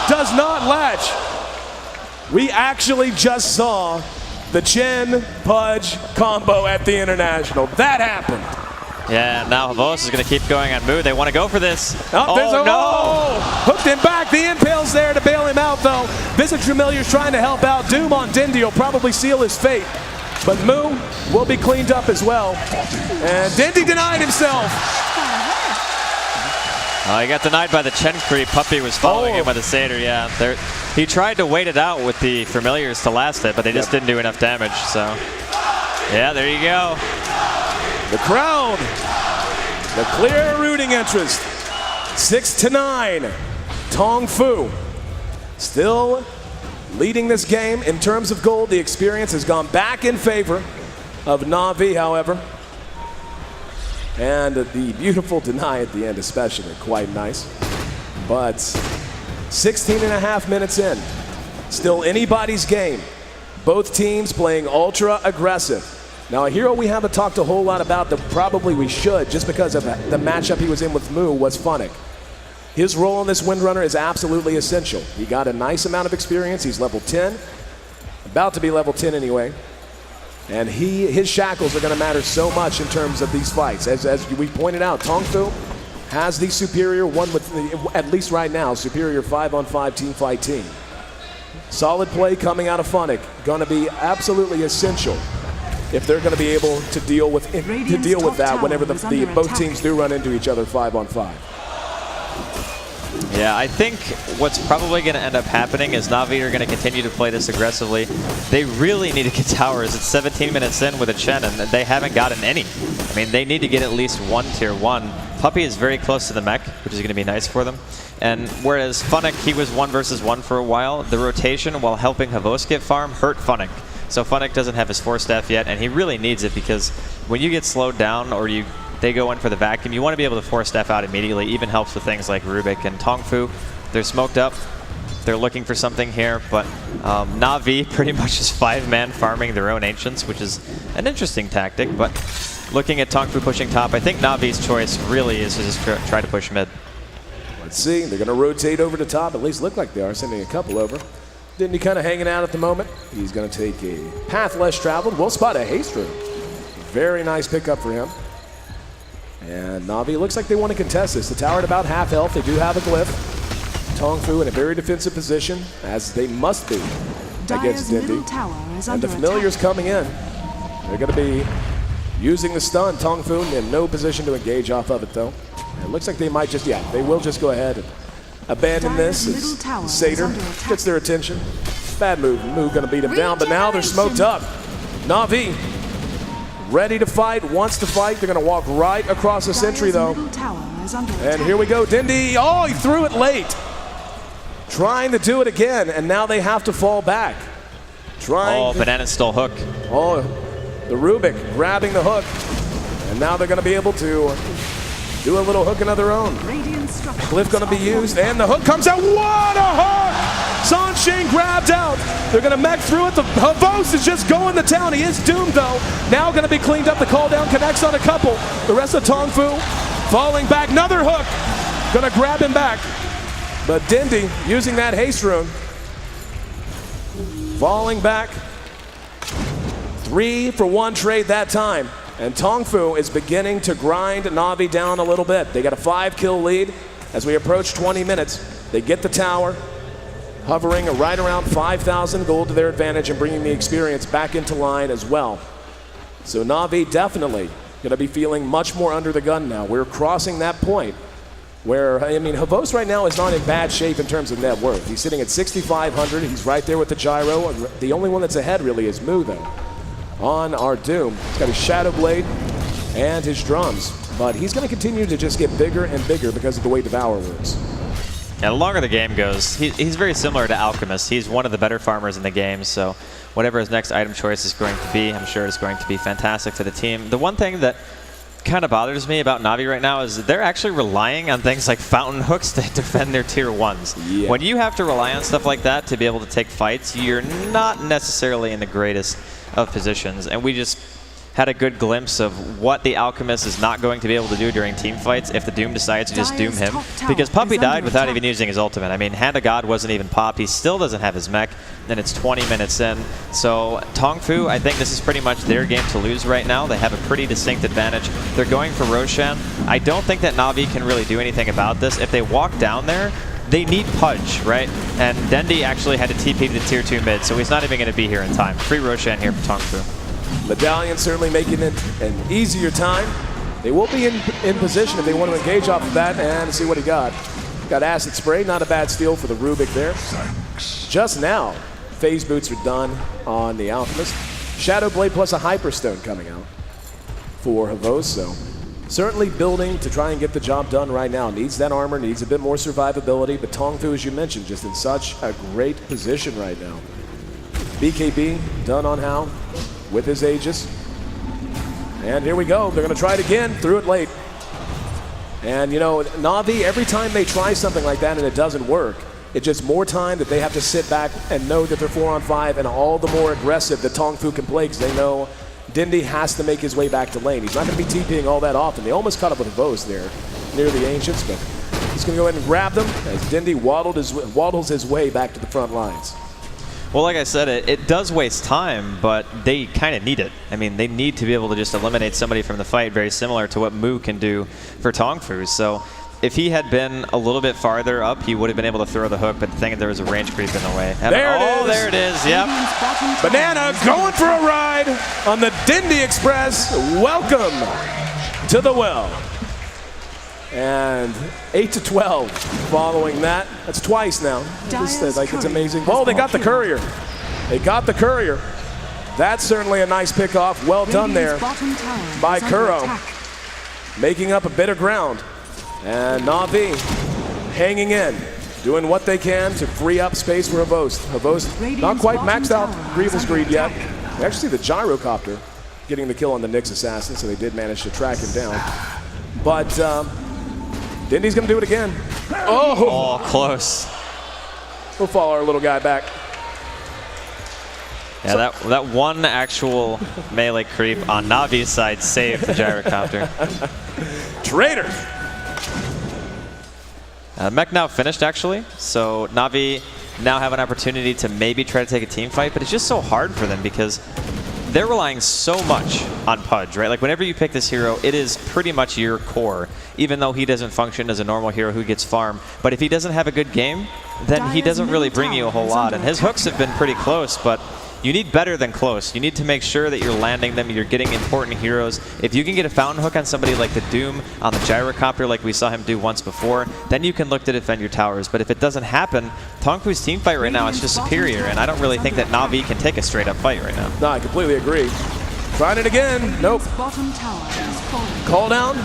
does not latch. We actually just saw the Chen Pudge combo at the International. That happened. Yeah, now Havos is going to keep going on Mood. They want to go for this. No! Hooked him back. The impale's there to bail him out, though. Visage Familiar's trying to help out. Doom on Dendi will probably seal his fate. But Moo will be cleaned up as well. And Dendi denied himself. He got denied by the Chen creep. Puppy was following him with a Satyr, yeah. He tried to wait it out with the Familiars to last it, but they just didn't do enough damage, so... Yeah, there you go. The crown, the clear rooting interest, 6-9. TongFu still leading this game in terms of gold. The experience has gone back in favor of Na'Vi, however. And the beautiful deny at the end especially, quite nice. But 16 and a half minutes in, still anybody's game. Both teams playing ultra aggressive. Now, a hero we haven't talked a whole lot about that probably we should, just because of the matchup he was in with Moo, was Funnick. His role in this Windrunner is absolutely essential. He got a nice amount of experience. He's level 10, about to be level 10 anyway. And his shackles are going to matter so much in terms of these fights. As we pointed out, TongFu has the superior one, with at least right now, superior 5-on-5 team fight team. Solid play coming out of Funnick, going to be absolutely essential if they're going to be able to deal with that whenever both teams do run into each other 5-on-5. Yeah, I think what's probably going to end up happening is Na'Vi are going to continue to play this aggressively. They really need to get towers. It's 17 minutes in with a Chen, and they haven't gotten any. I mean, they need to get at least one tier 1. Puppy is very close to the mech, which is going to be nice for them. And whereas Funnick, he was 1 versus 1 for a while, the rotation while helping Havos get farm hurt Funnick. So Funnick doesn't have his 4-staff yet, and he really needs it because when you get slowed down or they go in for the vacuum, you want to be able to 4-staff out immediately. Even helps with things like Rubik and TongFu. They're smoked up. They're looking for something here, but Na'Vi pretty much is 5-man farming their own Ancients, which is an interesting tactic, but looking at TongFu pushing top, I think Na'Vi's choice really is to just try to push mid. Let's see, they're going to rotate over to top, at least look like they are, sending a couple over. Dendi kind of hanging out at the moment. He's going to take a path less traveled. We'll spot a haste rune. Very nice pickup for him. And Na'Vi looks like they want to contest this. The tower at about half health. They do have a glyph. TongFu in a very defensive position, as they must be against Dendi. And the familiars coming in. They're going to be using the stun. TongFu in no position to engage off of it, though. It looks like they might just, they will just go ahead and abandon this as Seder gets their attention. Bad move. Moo gonna beat him down, but now they're smoked up. Na'Vi ready to fight, wants to fight. They're gonna walk right across the sentry, though. And here we go, Dindy. Oh, he threw it late. Trying to do it again, and now they have to fall back. Banana stole hook. Oh, the Rubik grabbing the hook. And now they're going to be able to do a little hook of their own. Cliff going to be used, and the hook comes out. What a hook! Sansheng grabbed out. They're going to mech through it. The Havos is just going to town. He is doomed, though. Now going to be cleaned up. The call down connects on a couple. The rest of TongFu falling back. Another hook. Going to grab him back. But Dindy using that haste rune. Falling back. 3-for-1 trade that time. And TongFu is beginning to grind Na'Vi down a little bit. They got a 5-kill lead as we approach 20 minutes. They get the tower, hovering right around 5,000 gold to their advantage and bringing the experience back into line as well. So Na'Vi definitely going to be feeling much more under the gun now. We're crossing that point where, I mean, Havos right now is not in bad shape in terms of net worth. He's sitting at 6,500. He's right there with the gyro. The only one that's ahead really is Moo, though, on our Doom. He's got his Shadow Blade and his drums. But he's going to continue to just get bigger and bigger because of the way Devour works. Yeah, the longer the game goes, he's very similar to Alchemist. He's one of the better farmers in the game, so whatever his next item choice is going to be, I'm sure it's going to be fantastic for the team. The one thing that kind of bothers me about Na'Vi right now is they're actually relying on things like fountain hooks to defend their tier 1s. Yeah. When you have to rely on stuff like that to be able to take fights, you're not necessarily in the greatest of positions, and we just had a good glimpse of what the Alchemist is not going to be able to do during team fights if the Doom decides to just doom him. Because Puppy died without even using his ultimate. I mean, Hand of God wasn't even popped. He still doesn't have his mech, and it's 20 minutes in. So TongFu, I think this is pretty much their game to lose right now. They have a pretty distinct advantage. They're going for Roshan. I don't think that Na'Vi can really do anything about this. If they walk down there, they need Pudge, right? And Dendi actually had to TP to the tier 2 mid, so he's not even going to be here in time. Free Roshan here for TongFu. Medallion certainly making it an easier time. They will be in position if they want to engage off of that and see what he got. Got Acid Spray, not a bad steal for the Rubik there. Just now, Phase Boots are done on the Alchemist. Shadow Blade plus a Hyperstone coming out for Havos, so certainly building to try and get the job done right now. Needs that armor, needs a bit more survivability, but TongFu, as you mentioned, just in such a great position right now. BKB done on Hao with his Aegis. And here we go. They're going to try it again. Threw it late. And, you know, Na'Vi, every time they try something like that and it doesn't work, it's just more time that they have to sit back and know that they're 4-on-5, and all the more aggressive that TongFu can play because they know Dindy has to make his way back to lane. He's not going to be TPing all that often. They almost caught up with Vos there near the Ancients, but he's going to go ahead and grab them as Dindy waddles his way back to the front lines. Well, like I said, it does waste time, but they kind of need it. I mean, they need to be able to just eliminate somebody from the fight, very similar to what Moo can do for TongFu. So if he had been a little bit farther up, he would have been able to throw the hook, but the thing is there was a range creep in the way. There it is, yep. Banana going for a ride on the Dindy Express. Welcome to the well. And 8-12 following that. That's twice now. It's amazing. Oh, they got the courier. They got the courier. That's certainly a nice pickoff. Well done there by Kuro. Making up a bit of ground. And Na'Vi hanging in, doing what they can to free up space for Havos. Havos not quite maxed out Grievel's Greed yet. We actually see the Gyrocopter getting the kill on the Nyx Assassin, so they did manage to track him down. But Dindy's going to do it again. Oh, close. We'll follow our little guy back. Yeah, that one actual melee creep on Navi's side saved the Gyrocopter. Traitor! Mech now finished, actually, so Na'Vi now have an opportunity to maybe try to take a team fight, but it's just so hard for them because they're relying so much on Pudge, right? Like, whenever you pick this hero, it is pretty much your core, even though he doesn't function as a normal hero who gets farm. But if he doesn't have a good game, then he doesn't really bring you a whole lot. And his hooks have been pretty close, but you need better than close. You need to make sure that you're landing them, you're getting important heroes. If you can get a fountain hook on somebody like the Doom on the gyrocopter like we saw him do once before, then you can look to defend your towers. But if it doesn't happen, TongFu's team fight right now is just superior, and I don't really think that Na'Vi can take a straight up fight right now. No, I completely agree. Trying it again. Nope. Call down.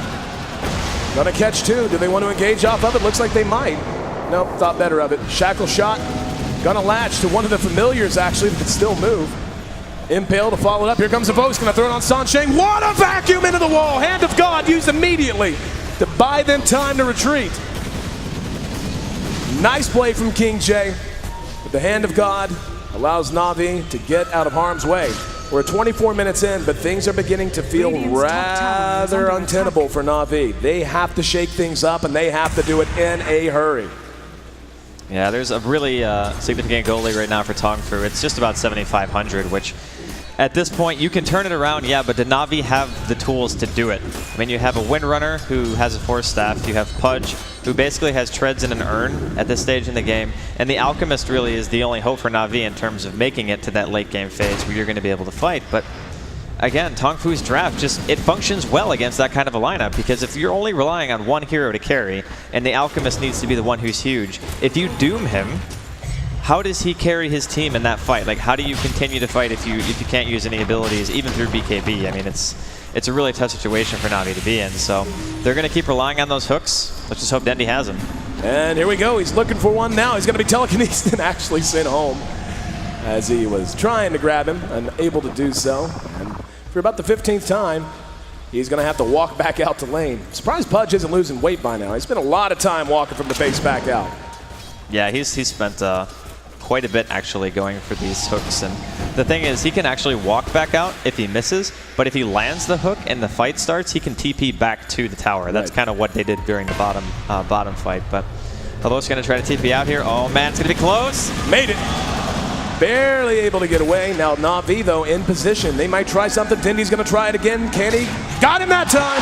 Gonna catch two. Do they want to engage off of it? Looks like they might. Nope, thought better of it. Shackle shot. Gonna latch to one of the familiars, actually, that can still move. Impale to follow it up. Here comes the Vost. Gonna throw it on Sansheng. What a vacuum into the wall. Hand of God used immediately to buy them time to retreat. Nice play from King J. But the Hand of God allows Na'Vi to get out of harm's way. We're 24 minutes in, but things are beginning to feel rather untenable for Na'Vi. They have to shake things up, and they have to do it in a hurry. Yeah, there's a really significant goal lead right now for TongFu. It's just about 7,500, which at this point you can turn it around, yeah, but the Na'Vi have the tools to do it. I mean, you have a Windrunner who has a Force Staff, you have Pudge, who basically has treads in an urn at this stage in the game, and the Alchemist really is the only hope for Na'Vi in terms of making it to that late game phase where you're going to be able to fight. But again, TongFu's draft it functions well against that kind of a lineup, because if you're only relying on one hero to carry, and the Alchemist needs to be the one who's huge, if you doom him, how does he carry his team in that fight? Like, how do you continue to fight if you can't use any abilities, even through BKB? I mean, it's a really tough situation for Na'Vi to be in, so they're going to keep relying on those hooks. Let's just hope Dendy has them. And here we go. He's looking for one now. He's going to be telekinesed and actually sent home as he was trying to grab him, unable to do so. And for about the 15th time, he's going to have to walk back out to lane. I'm surprised Pudge isn't losing weight by now. He spent a lot of time walking from the base back out. Yeah, he's spent quite a bit actually going for these hooks, and the thing is he can actually walk back out if he misses, but if he lands the hook and the fight starts, he can TP back to the tower. That's kind of what they did during the bottom fight. But Hello's going to try to TP out here. Oh man, it's going to be close. Made it. Barely able to get away. Now Na'Vi though in position. They might try something. Dindy's going to try it again. Can he? Got him that time.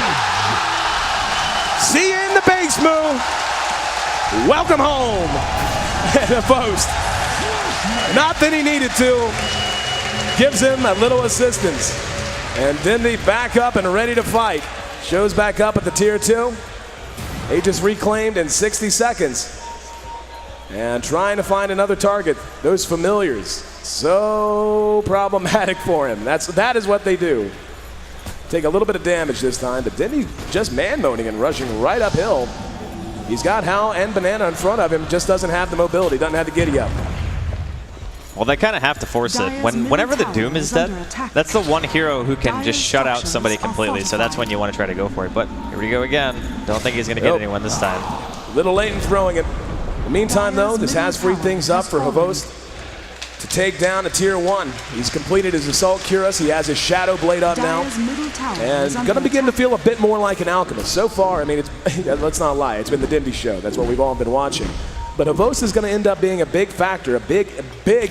See you in the base move. Welcome home. And a post. Not that he needed to. Gives him a little assistance. And Dindy back up and ready to fight. Shows back up at the tier 2. Aegis reclaimed in 60 seconds. And trying to find another target. Those familiars. So problematic for him. That is what they do. Take a little bit of damage this time, but Dindy just man-moning and rushing right uphill. He's got Hal and Banana in front of him, just doesn't have the mobility, doesn't have the giddy up. Well, they kind of have to force it. Whenever the Doom is dead, that's the one hero who can just shut out somebody completely, so that's when you want to try to go for it. But here we go again. Don't think he's going to get anyone this time. A little late in throwing it. In the meantime, though, this has freed things up for Havost to take down a tier 1. He's completed his Assault Cuirass. He has his Shadow Blade up now. And going to begin to feel a bit more like an Alchemist. So far, I mean, let's not lie, it's been the Dindy show. That's what we've all been watching. But Havost is going to end up being a big factor, a big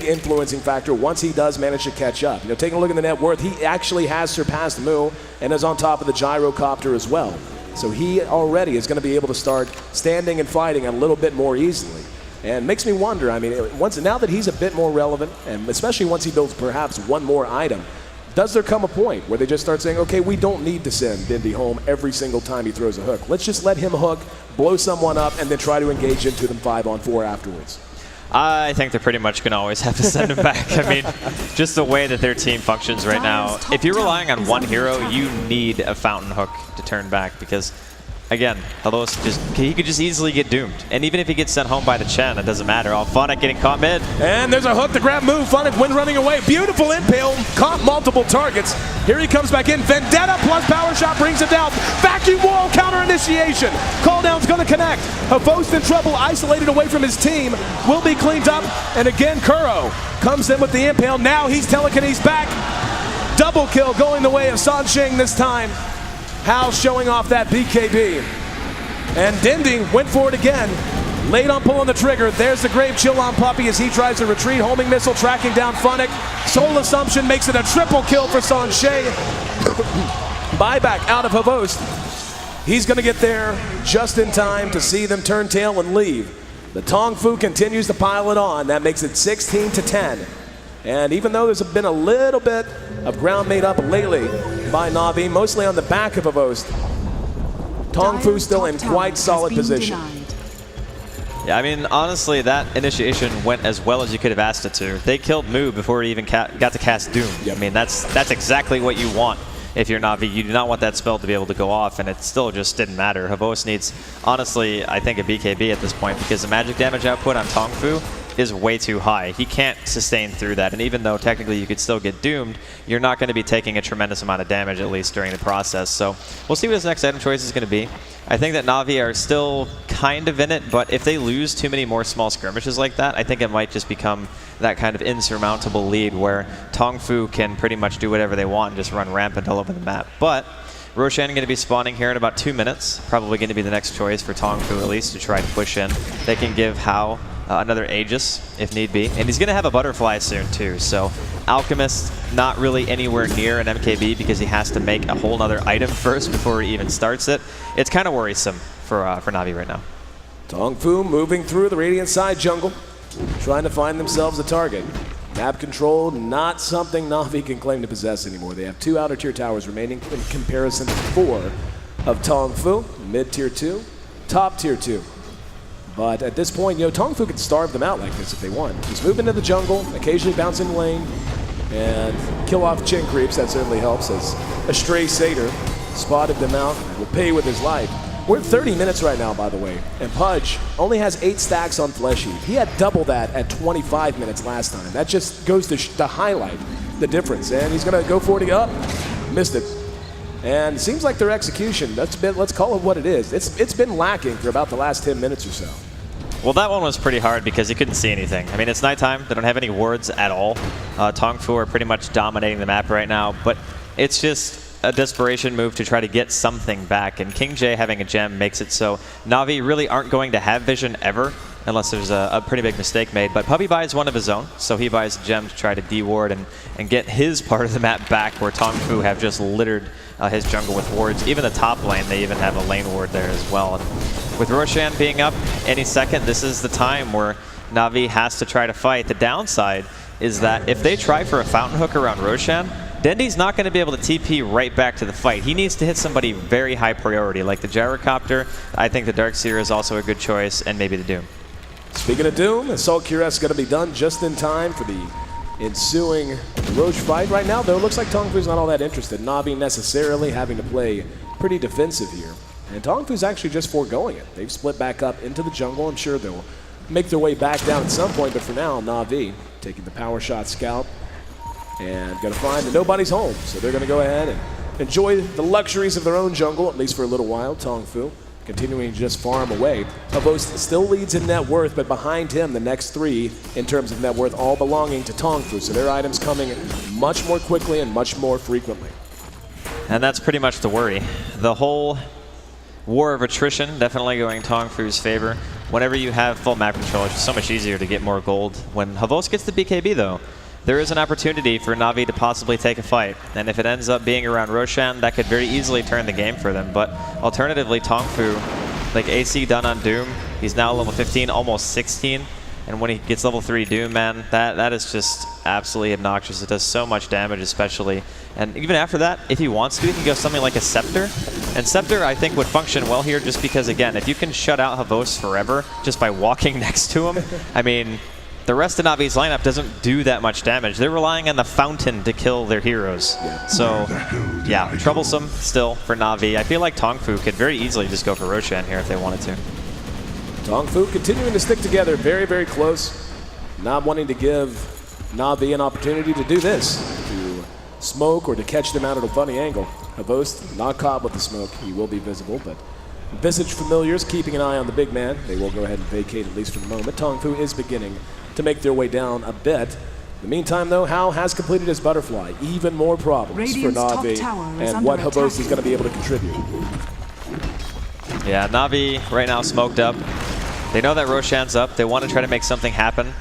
influencing factor once he does manage to catch up. You know, taking a look at the net worth, he actually has surpassed Mu and is on top of the gyrocopter as well. So he already is going to be able to start standing and fighting a little bit more easily. And makes me wonder, I mean, now that he's a bit more relevant, and especially once he builds perhaps one more item, does there come a point where they just start saying, okay, we don't need to send Dindy home every single time he throws a hook. Let's just let him hook, blow someone up, and then try to engage into them 5-on-4 afterwards. I think they're pretty much going to always have to send him back. I mean, just the way that their team functions right now, if you're relying on one hero, you need a fountain hook to turn back, because again, he could just easily get doomed. And even if he gets sent home by the Chen, it doesn't matter. Funnick getting caught mid. And there's a hook to grab move. Funnick wind running away. Beautiful impale. Caught multiple targets. Here he comes back in. Vendetta plus power shot brings him down. Vacuum wall counter initiation. Call down's going to connect. Havost in trouble, isolated away from his team. Will be cleaned up. And again, Kuro comes in with the impale. Now he's telekinesis back. Double kill going the way of Sansheng this time. Hal showing off that BKB. And Dindy went for it again. Late on pulling the trigger. There's the Grave Chill on Puppy as he tries to retreat. Homing missile tracking down Funnick. Soul Assumption makes it a triple kill for Sansheng. Buyback out of Havost. He's going to get there just in time to see them turn tail and leave. The TongFu continues to pile it on. That makes it 16-10. And even though there's been a little bit of ground made up lately by Na'Vi, mostly on the back of Havost, TongFu still in quite solid position. Yeah, I mean, honestly, that initiation went as well as you could have asked it to. They killed Mu before he even got to cast Doom. Yep. I mean, that's exactly what you want. If you're Na'Vi, you do not want that spell to be able to go off, and it still just didn't matter. Havost needs, honestly, I think a BKB at this point, because the magic damage output on TongFu is way too high. He can't sustain through that, and even though technically you could still get doomed, you're not going to be taking a tremendous amount of damage, at least during the process. So we'll see what his next item choice is going to be. I think that Na'Vi are still kind of in it, but if they lose too many more small skirmishes like that, I think it might just become that kind of insurmountable lead where TongFu can pretty much do whatever they want and just run rampant all over the map. But Roshan going to be spawning here in about 2 minutes. Probably going to be the next choice for TongFu at least to try to push in. They can give Hao another Aegis if need be. And he's going to have a Butterfly soon too. So Alchemist not really anywhere near an MKB because he has to make a whole other item first before he even starts it. It's kind of worrisome for Na'Vi right now. TongFu moving through the Radiant side jungle, trying to find themselves a target. Map control, not something Na'Vi can claim to possess anymore. They have 2 outer tier towers remaining in comparison to 4 of TongFu, mid tier 2, top tier 2. But at this point, you know, TongFu can starve them out like this if they want. Just move into the jungle, occasionally bounce in lane, and kill off Chin creeps. That certainly helps, as a stray Satyr spotted them out and will pay with his life. We're at 30 minutes right now, by the way, and Pudge only has 8 stacks on Flesh Heap. He had double that at 25 minutes last time. That just goes to highlight the difference, and he's going to go for it up. Missed it. And it seems like their execution, let's call it what it is. It's been lacking for about the last 10 minutes or so. Well, that one was pretty hard because you couldn't see anything. I mean, it's nighttime. They don't have any wards at all. TongFu are pretty much dominating the map right now, but it's just a desperation move to try to get something back. And King J having a gem makes it so Na'Vi really aren't going to have vision ever unless there's a pretty big mistake made. But Puppy buys one of his own, so he buys a gem to try to deward and get his part of the map back, where TongFu have just littered his jungle with wards. Even the top lane, they even have a lane ward there as well. And with Roshan being up any second, this is the time where Na'Vi has to try to fight. The downside is that if they try for a fountain hook around Roshan, Dendy's not going to be able to TP right back to the fight. He needs to hit somebody very high priority, like the Gyrocopter. I think the Darkseer is also a good choice, and maybe the Doom. Speaking of Doom, Assault Cuirass is going to be done just in time for the ensuing Roche fight. Right now, though, it looks like TongFu's not all that interested. Na'Vi necessarily having to play pretty defensive here. And TongFu's actually just foregoing it. They've split back up into the jungle. I'm sure they'll make their way back down at some point, but for now, Na'Vi taking the power shot scout and going to find that nobody's home. So they're going to go ahead and enjoy the luxuries of their own jungle, at least for a little while. TongFu continuing to just farm away. Havost still leads in net worth, but behind him, the next 3 in terms of net worth, all belonging to TongFu. So their items coming much more quickly and much more frequently. And that's pretty much the worry. The whole war of attrition definitely going in TongFu's favor. Whenever you have full map control, it's just so much easier to get more gold. When Havost gets the BKB, though, there is an opportunity for Na'Vi to possibly take a fight. And if it ends up being around Roshan, that could very easily turn the game for them. But alternatively, TongFu, like AC done on Doom, he's now level 15, almost 16. And when he gets level 3 Doom, man, that is just absolutely obnoxious. It does so much damage, especially. And even after that, if he wants to, he can go something like a Scepter. And Scepter, I think, would function well here just because, again, if you can shut out Havost forever just by walking next to him, I mean, the rest of Na'Vi's lineup doesn't do that much damage. They're relying on the fountain to kill their heroes. So, yeah, troublesome still for Na'Vi. I feel like TongFu could very easily just go for Roshan here if they wanted to. TongFu continuing to stick together very, very close. Not wanting to give Na'Vi an opportunity to do this, to smoke or to catch them out at a funny angle. Havost not caught with the smoke. He will be visible, but Visage familiars keeping an eye on the big man. They will go ahead and vacate at least for the moment. TongFu is beginning to make their way down a bit. In the meantime, though, Hao has completed his butterfly. Even more problems for Na'Vi and what Havost is going to be able to contribute. Yeah, Na'Vi right now smoked up. They know that Roshan's up. They want to try to make something happen.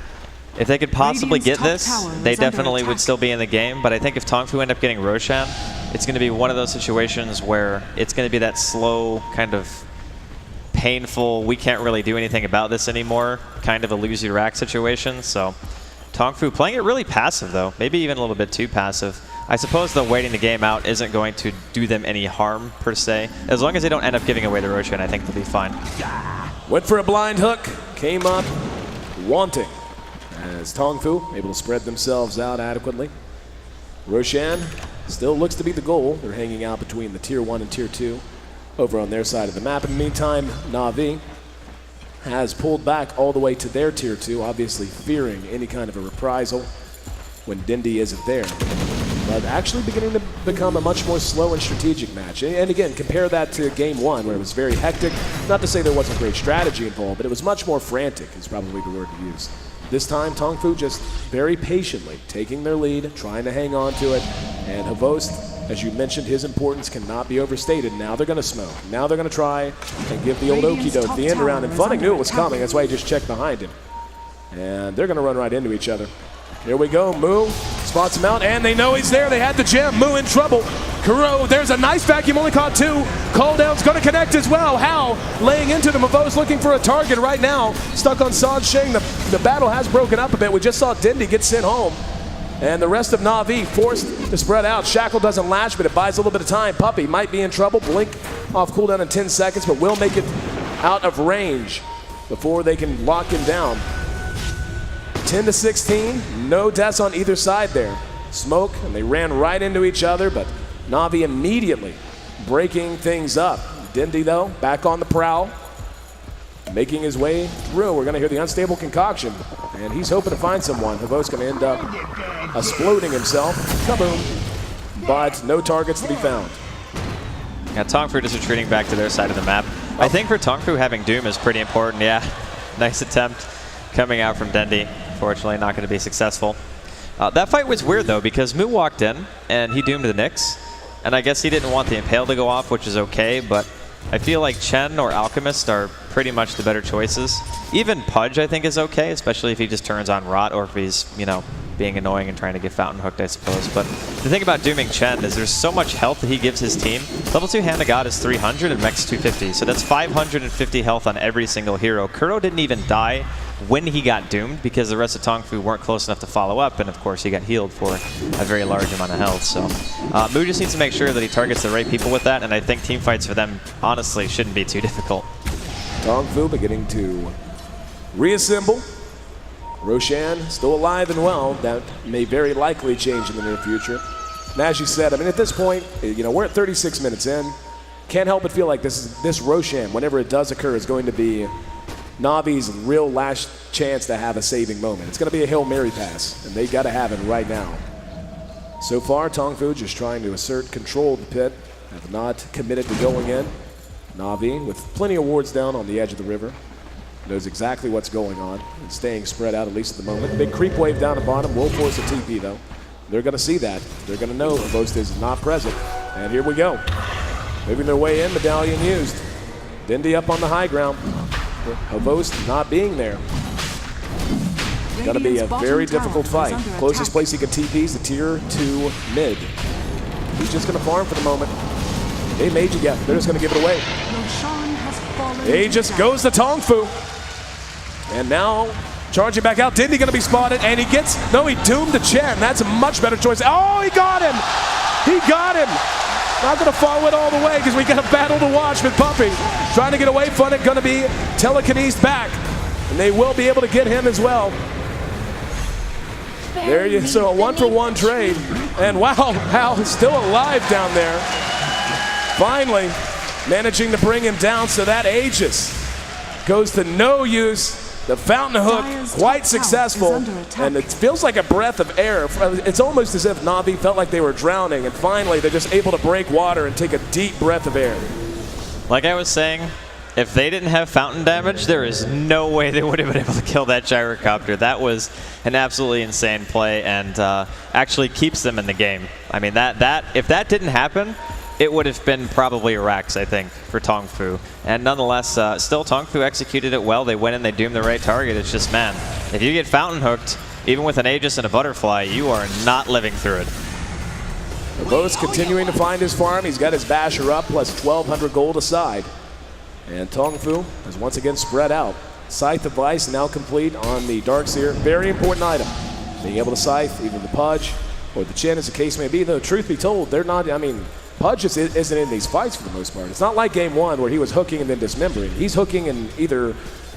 If they could possibly get this, they definitely would still be in the game. But I think if TongFu end up getting Roshan, it's going to be one of those situations where it's going to be that slow, kind of painful, we can't really do anything about this anymore, kind of a lose your rack situation. So TongFu playing it really passive, though. Maybe even a little bit too passive. I suppose, though, waiting the game out isn't going to do them any harm, per se. As long as they don't end up giving away the Roshan, I think they'll be fine. Went for a blind hook, came up wanting, as TongFu able to spread themselves out adequately. Roshan still looks to be the goal. They're hanging out between the Tier 1 and Tier 2 over on their side of the map. In the meantime, Na'Vi has pulled back all the way to their Tier 2, obviously fearing any kind of a reprisal when Dindy isn't there. But actually beginning to become a much more slow and strategic match. And again, compare that to Game 1, where it was very hectic. Not to say there wasn't great strategy involved, but it was much more frantic, is probably the word to use. This time, TongFu just very patiently taking their lead, trying to hang on to it. And Havost, as you mentioned, his importance cannot be overstated. Now they're going to smoke. Now they're going to try and give the old okie doke the end around. And Funning knew it was coming. That's why he just checked behind him. And they're going to run right into each other. Here we go. Mu spots him out, and they know he's there. They had the gem. Mu in trouble. Kuro, there's a nice vacuum. Only caught 2. Call down's going to connect as well. Hao laying into them. Mavo's looking for a target right now. Stuck on San Sheng. The battle has broken up a bit. We just saw Dindy get sent home. And the rest of Na'Vi forced to spread out. Shackle doesn't latch, but it buys a little bit of time. Puppy might be in trouble. Blink off cooldown in 10 seconds, but will make it out of range before they can lock him down. 10-16, no deaths on either side there. Smoke, and they ran right into each other, but Na'Vi immediately breaking things up. Dindy, though, back on the prowl, making his way through. We're going to hear the unstable concoction, and he's hoping to find someone. Havo's going to end up exploding himself. Kaboom. But no targets to be found. Yeah, TongFu just retreating back to their side of the map. I think for TongFu, having Doom is pretty important. Yeah, nice attempt coming out from Dendi. Fortunately, not going to be successful. That fight was weird, though, because Mu walked in, and he doomed the Nyx. And I guess he didn't want the Impale to go off, which is okay, but I feel like Chen or Alchemist are pretty much the better choices. Even Pudge, I think, is okay, especially if he just turns on Rot or if he's, you know, being annoying and trying to get Fountain Hooked, I suppose. But the thing about dooming Chen is there's so much health that he gives his team. Level 2 Hand of God is 300 and Max 250, so that's 550 health on every single hero. Kuro didn't even die when he got doomed because the rest of TongFu weren't close enough to follow up, and of course he got healed for a very large amount of health. So Mu just needs to make sure that he targets the right people with that, and I think team fights for them honestly shouldn't be too difficult. TongFu beginning to reassemble. Roshan still alive and well. That may very likely change in the near future. And as you said, I mean, at this point, you know, we're at 36 minutes in. Can't help but feel like this Roshan, whenever it does occur, is going to be Navi's real last chance to have a saving moment. It's going to be a Hail Mary pass, and they got to have it right now. So far, TongFu just trying to assert control of the pit, have not committed to going in. Na'Vi, with plenty of wards down on the edge of the river, knows exactly what's going on and staying spread out, at least at the moment. Big creep wave down the bottom will force a TP, though. They're going to see that. They're going to know Havost is not present. And here we go. Moving their way in, medallion used. Dindy up on the high ground. Havost not being there. Going to be a very difficult fight. Closest place he can TP is the tier 2 mid. He's just going to farm for the moment. They made you get. They're just going to give it away. He just goes to TongFu. And now charging back out. Dindy going to be spotted, and he doomed the Chen. That's a much better choice. Oh, he got him. He got him. Not going to follow it all the way because we got a battle to watch with Puppy. Trying to get away from it, going to be telekinesed back. And they will be able to get him as well. There you so a 1-for-1 trade. And wow, Hal is still alive down there. Finally managing to bring him down, so that Aegis goes to no use. The Fountain Hook, quite successful, and it feels like a breath of air. It's almost as if Na'Vi felt like they were drowning, and finally they're just able to break water and take a deep breath of air. Like I was saying, if they didn't have fountain damage, there is no way they would have been able to kill that gyrocopter. That was an absolutely insane play, and actually keeps them in the game. I mean, if that didn't happen, it would have been probably a Rax, I think, for TongFu. And nonetheless, still TongFu executed it well. They went in, they doomed the right target. It's just, man, if you get fountain hooked, even with an Aegis and a Butterfly, you are not living through it. Bo's continuing to find his farm. He's got his Basher up, plus 1,200 gold aside. And TongFu has once again spread out. Scythe of Vice now complete on the Darkseer. Very important item. being able to scythe either the Pudge or the Chen, as the case may be. Though, truth be told, they're not, I mean, Pudge just isn't in these fights for the most part. It's not like game one where he was hooking and then dismembering. He's hooking and either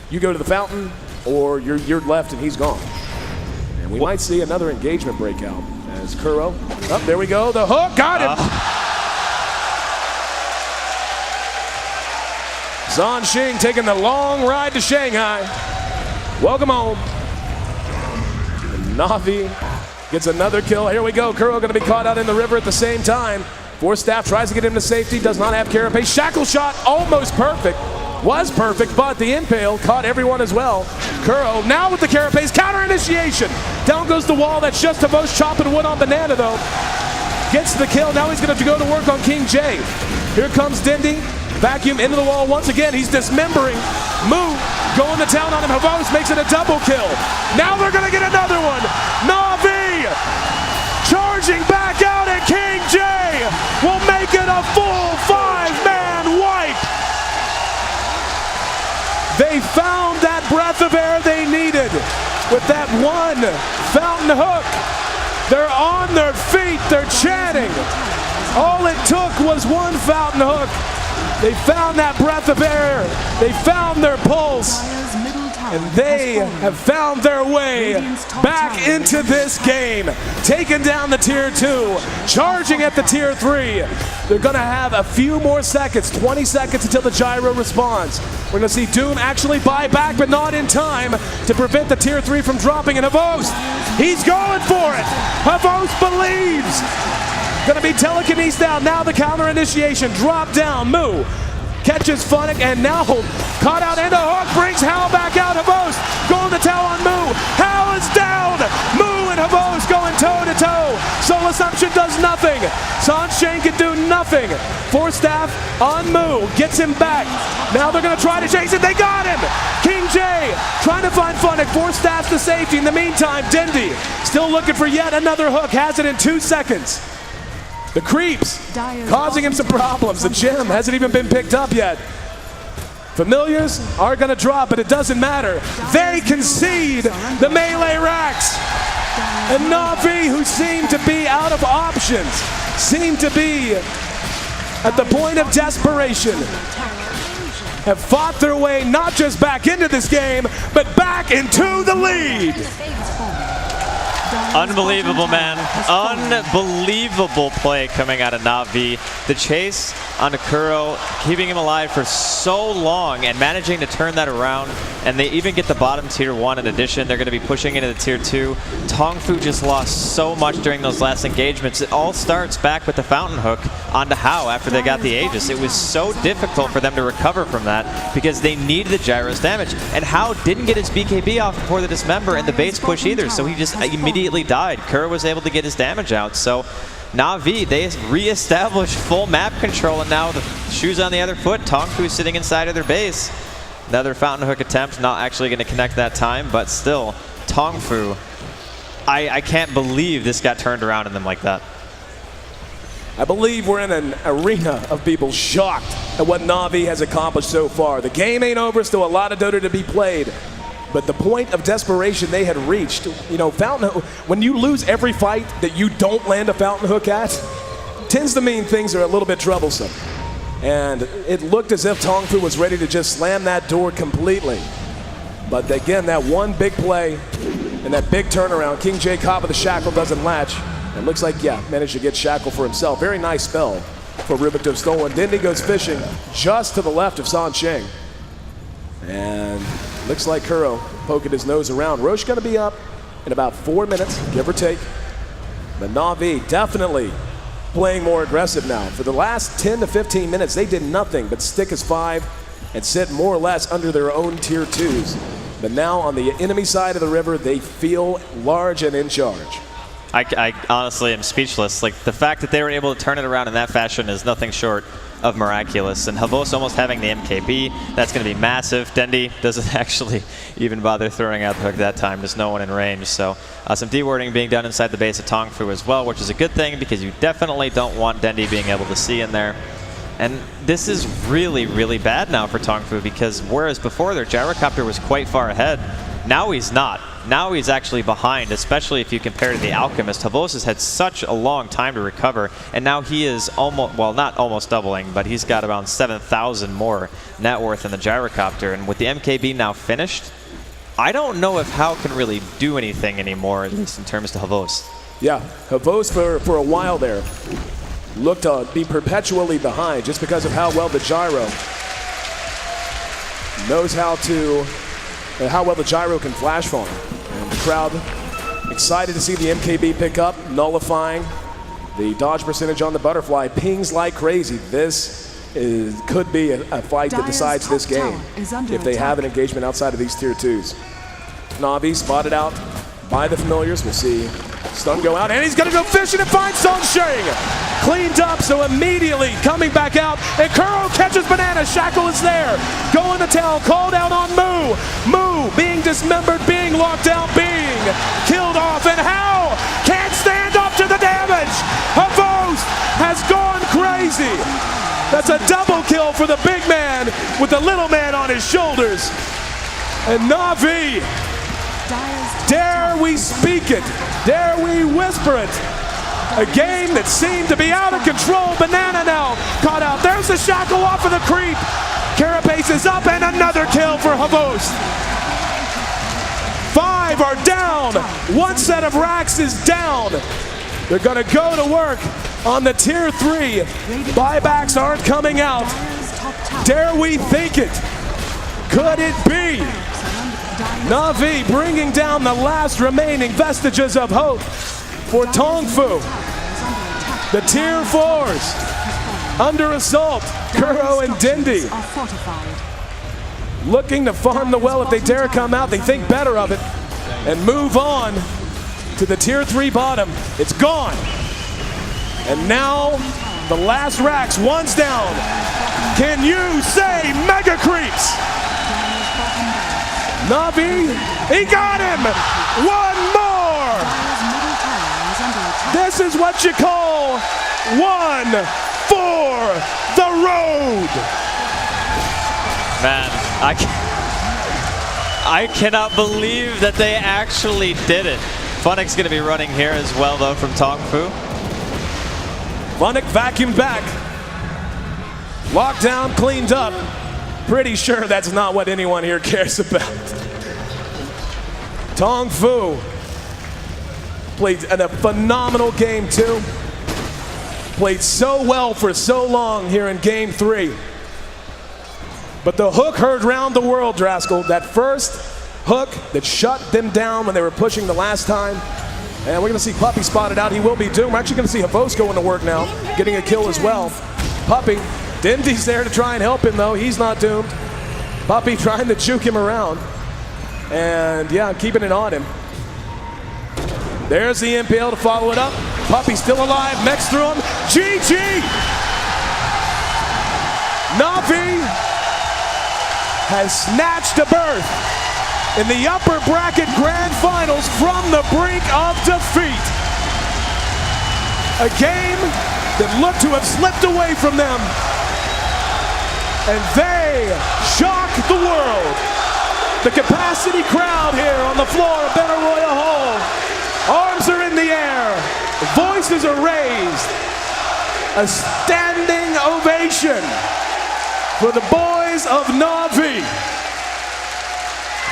you go to the fountain or you're left and he's gone. And we might see another engagement breakout as Kuro. Oh, there we go. The hook. Got him. Zhan Xing taking the long ride to Shanghai. Welcome home. And Na'Vi gets another kill. Here we go. Kuro going to be caught out in the river at the same time. Force Staff tries to get him to safety. Does not have Carapace. Shackle shot almost perfect. Was perfect, but the impale caught everyone as well. Kuro now with the Carapace. Counter initiation. Down goes the wall. That's just Havos chopping wood on Banana though. Gets the kill. Now he's going to go to work on King J. Here comes Dendi. Vacuum into the wall once again. He's dismembering. Mu going to town on him. Havos makes it a double kill. Now they're going to get another one. Na'Vi charging back out, and King J will make it a full 5-man wipe. They found that breath of air they needed with that one fountain hook. They're on their feet. They're chanting. All it took was one fountain hook. They found that breath of air. They found their pulse. And they have found their way back into this game. Taking down the Tier 2, charging at the Tier 3. They're going to have a few more seconds, 20 seconds until the gyro responds. We're going to see Doom actually buy back, but not in time to prevent the Tier 3 from dropping. And Havos, he's going for it. Havos believes. Going to be telekinesis down. Now the counter initiation. Drop down. Mu catches Funnick and now caught out into hook. Brings Hal back out. Havos going to towel on Mu. Hal is down. Mu and Havos going toe to toe. Soul Assumption does nothing. Zhan Xing can do nothing. Force Staff on Mu. Gets him back. Now they're going to try to chase it. They got him. King J trying to find Funnick. Force Staff to safety. In the meantime, Dendi still looking for yet another hook. Has it in 2 seconds. The creeps causing him some problems. The gem hasn't even been picked up yet. Familiars are going to drop, but it doesn't matter. They concede the melee racks. And Na'Vi, who seem to be out of options, seem to be at the point of desperation, have fought their way not just back into this game, but back into the lead. Unbelievable, man. Unbelievable play coming out of Na'Vi. The chase onto Kuro, keeping him alive for so long and managing to turn that around. And they even get the bottom Tier 1 in addition. They're going to be pushing into the Tier 2. TongFu just lost so much during those last engagements. It all starts back with the fountain hook onto Hao after they got the Aegis. It was so difficult for them to recover from that because they needed the gyro's damage. And Hao didn't get his BKB off before the dismember and the base push either, so he just immediately died. Kuro was able to get his damage out. So Na'Vi, they re-established full map control, and now the shoe's on the other foot. TongFu sitting inside of their base. Another fountain hook attempt, not actually going to connect that time, but still, TongFu, I can't believe this got turned around in them like that. I believe we're in an arena of people shocked at what Na'Vi has accomplished so far. The game ain't over, still a lot of Dota to be played. But the point of desperation they had reached, you know, fountain hook, when you lose every fight that you don't land a fountain hook at, tends to mean things are a little bit troublesome. And it looked as if TongFu was ready to just slam that door completely. But again, that one big play and that big turnaround, King J caught with the shackle doesn't latch. And looks like, yeah, managed to get shackle for himself. Very nice spell for Rubik to have stolen. Dendi goes fishing just to the left of Zhan Xing. And looks like Kuro poking his nose around. Roche going to be up in about 4 minutes, give or take. But Na'Vi definitely playing more aggressive now. For the last 10 to 15 minutes, they did nothing but stick as 5 and sit more or less under their own Tier 2s. But now on the enemy side of the river, they feel large and in charge. I honestly am speechless. Like, the fact that they were able to turn it around in that fashion is nothing short of miraculous. And Havos almost having the MKB, that's going to be massive. Dendi doesn't actually even bother throwing out the hook that time. There's no one in range. So some dewarding being done inside the base of TongFu as well, which is a good thing because you definitely don't want Dendi being able to see in there. And this is really, really bad now for TongFu because whereas before their gyrocopter was quite far ahead, now he's not. Now he's actually behind, especially if you compare to the Alchemist. Havos has had such a long time to recover, and now he is almost, well, not almost doubling, but he's got around 7,000 more net worth in the gyrocopter. And with the MKB now finished, I don't know if Hao can really do anything anymore, at least in terms to Havos. Yeah, Havos for a while there looked to be perpetually behind just because of how well the gyro knows how well the gyro can flash farm. And the crowd excited to see the MKB pick up, nullifying the dodge percentage on the butterfly. Pings like crazy. This could be a fight that decides this game if they have an engagement outside of these tier 2s. Na'Vi spotted out by the familiars. We'll see stun go out, and he's going to go fishing and find Songsheng. Cleaned up, so immediately coming back out, and Kuro catches Banana. Shackle is there. Going to town, called out on Moo. Moo being dismembered, being locked out, being killed off, and Hao can't stand up to the damage. Havos has gone crazy. That's a double kill for the big man with the little man on his shoulders. And Na'Vi, dare we speak it? Dare we whisper it? A game that seemed to be out of control. Banana now caught out. There's the shackle off of the creep. Carapace is up, and another kill for Havos. 5 are down. One set of racks is down. They're going to go to work on the tier 3. Buybacks aren't coming out. Dare we think it? Could it be? Na'Vi bringing down the last remaining vestiges of hope for TongFu. The tier 4s under assault. Kuro and Dindy looking to farm the well. If they dare come out, they think better of it and move on to the tier 3 bottom. It's gone. And now the last racks, one's down. Can you say mega creeps? Na'Vi, he got him! One more! This is what you call one for the road! Man, I cannot believe that they actually did it. Funnick's going to be running here as well, though, from TongFu. Funnick vacuumed back. Lockdown cleaned up. Pretty sure that's not what anyone here cares about. TongFu played a phenomenal game 2. Played so well for so long here in game 3. But the hook heard round the world, Draskell. That first hook that shut them down when they were pushing the last time. And we're going to see Puppy spotted out. He will be doomed. We're actually going to see Havos going to work now, getting a kill as well. Puppy. Dindy's there to try and help him, though. He's not doomed. Puppy trying to juke him around. And, yeah, I'm keeping it on him. There's the MPL to follow it up. Puppy still alive. Mechs through him. GG! Na'Vi has snatched a berth in the upper bracket grand finals from the brink of defeat. A game that looked to have slipped away from them. And they shock the world. The capacity crowd here on the floor of Benaroya Hall. Arms are in the air. Voices are raised. A standing ovation for the boys of Na'Vi.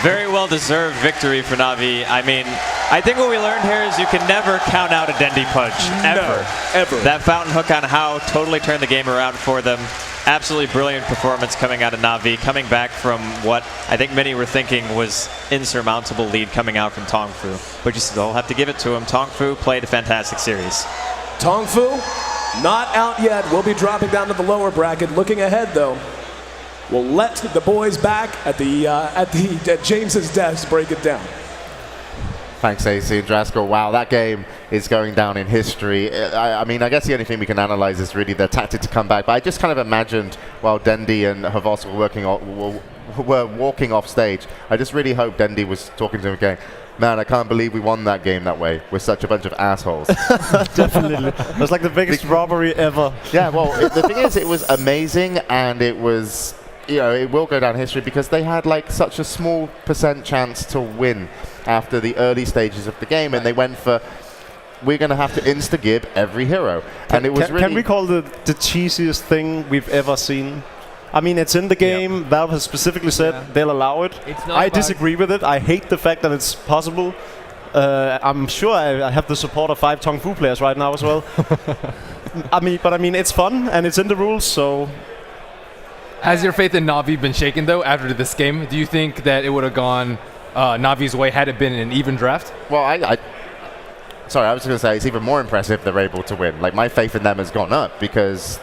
Very well-deserved victory for Na'Vi. I mean, I think what we learned here is you can never count out a Dendy punch, ever. No, ever. That fountain hook on Hao totally turned the game around for them. Absolutely brilliant performance coming out of Na'Vi, coming back from what I think many were thinking was insurmountable lead coming out from TongFu. But you still have to give it to him. TongFu played a fantastic series. TongFu, not out yet. We'll be dropping down to the lower bracket. Looking ahead, though, we'll let the boys back at James's desk break it down. Thanks, AC and Draskell. Wow, that game is going down in history. I mean, I guess the only thing we can analyze is really their tactic to come back. But I just kind of imagined while Dendy and Havos were walking off stage, I just really hope Dendy was talking to him going, man, I can't believe we won that game that way. We're such a bunch of assholes. Definitely. It was like the biggest robbery ever. Yeah, well, the thing is, it was amazing, and it was it will go down history because they had like such a small % chance to win after the early stages of the game, and they went for, we're going to have to insta-gib every hero. And it was really... Can we call the cheesiest thing we've ever seen? I mean, it's in the game. Valve has specifically said they'll allow it. I disagree with it. I hate the fact that it's possible. I'm sure I have the support of 5 TongFu players right now as well. I mean, it's fun and it's in the rules, so... Has your faith in Na'Vi been shaken, though, after this game? Do you think that it would have gone Na'Vi's way had it been an even draft? Well, sorry, I was going to say it's even more impressive they're able to win. Like, my faith in them has gone up because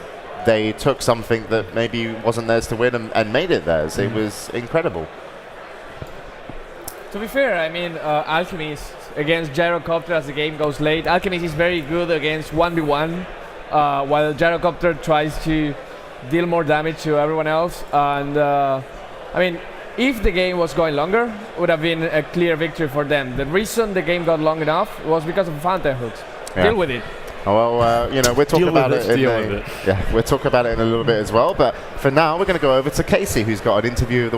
they took something that maybe wasn't theirs to win and made it theirs. It was incredible. To be fair, I mean, Alchemist against Gyrocopter as the game goes late. Alchemist is very good against 1v1, while Gyrocopter tries to deal more damage to everyone else. And, I mean, if the game was going longer, it would have been a clear victory for them. The reason the game got long enough was because of fountain hooks. Deal with it. Oh, well, we'll talk about it. We'll talk about it in a little bit as well. But for now, we're going to go over to Casey, who's got an interview of the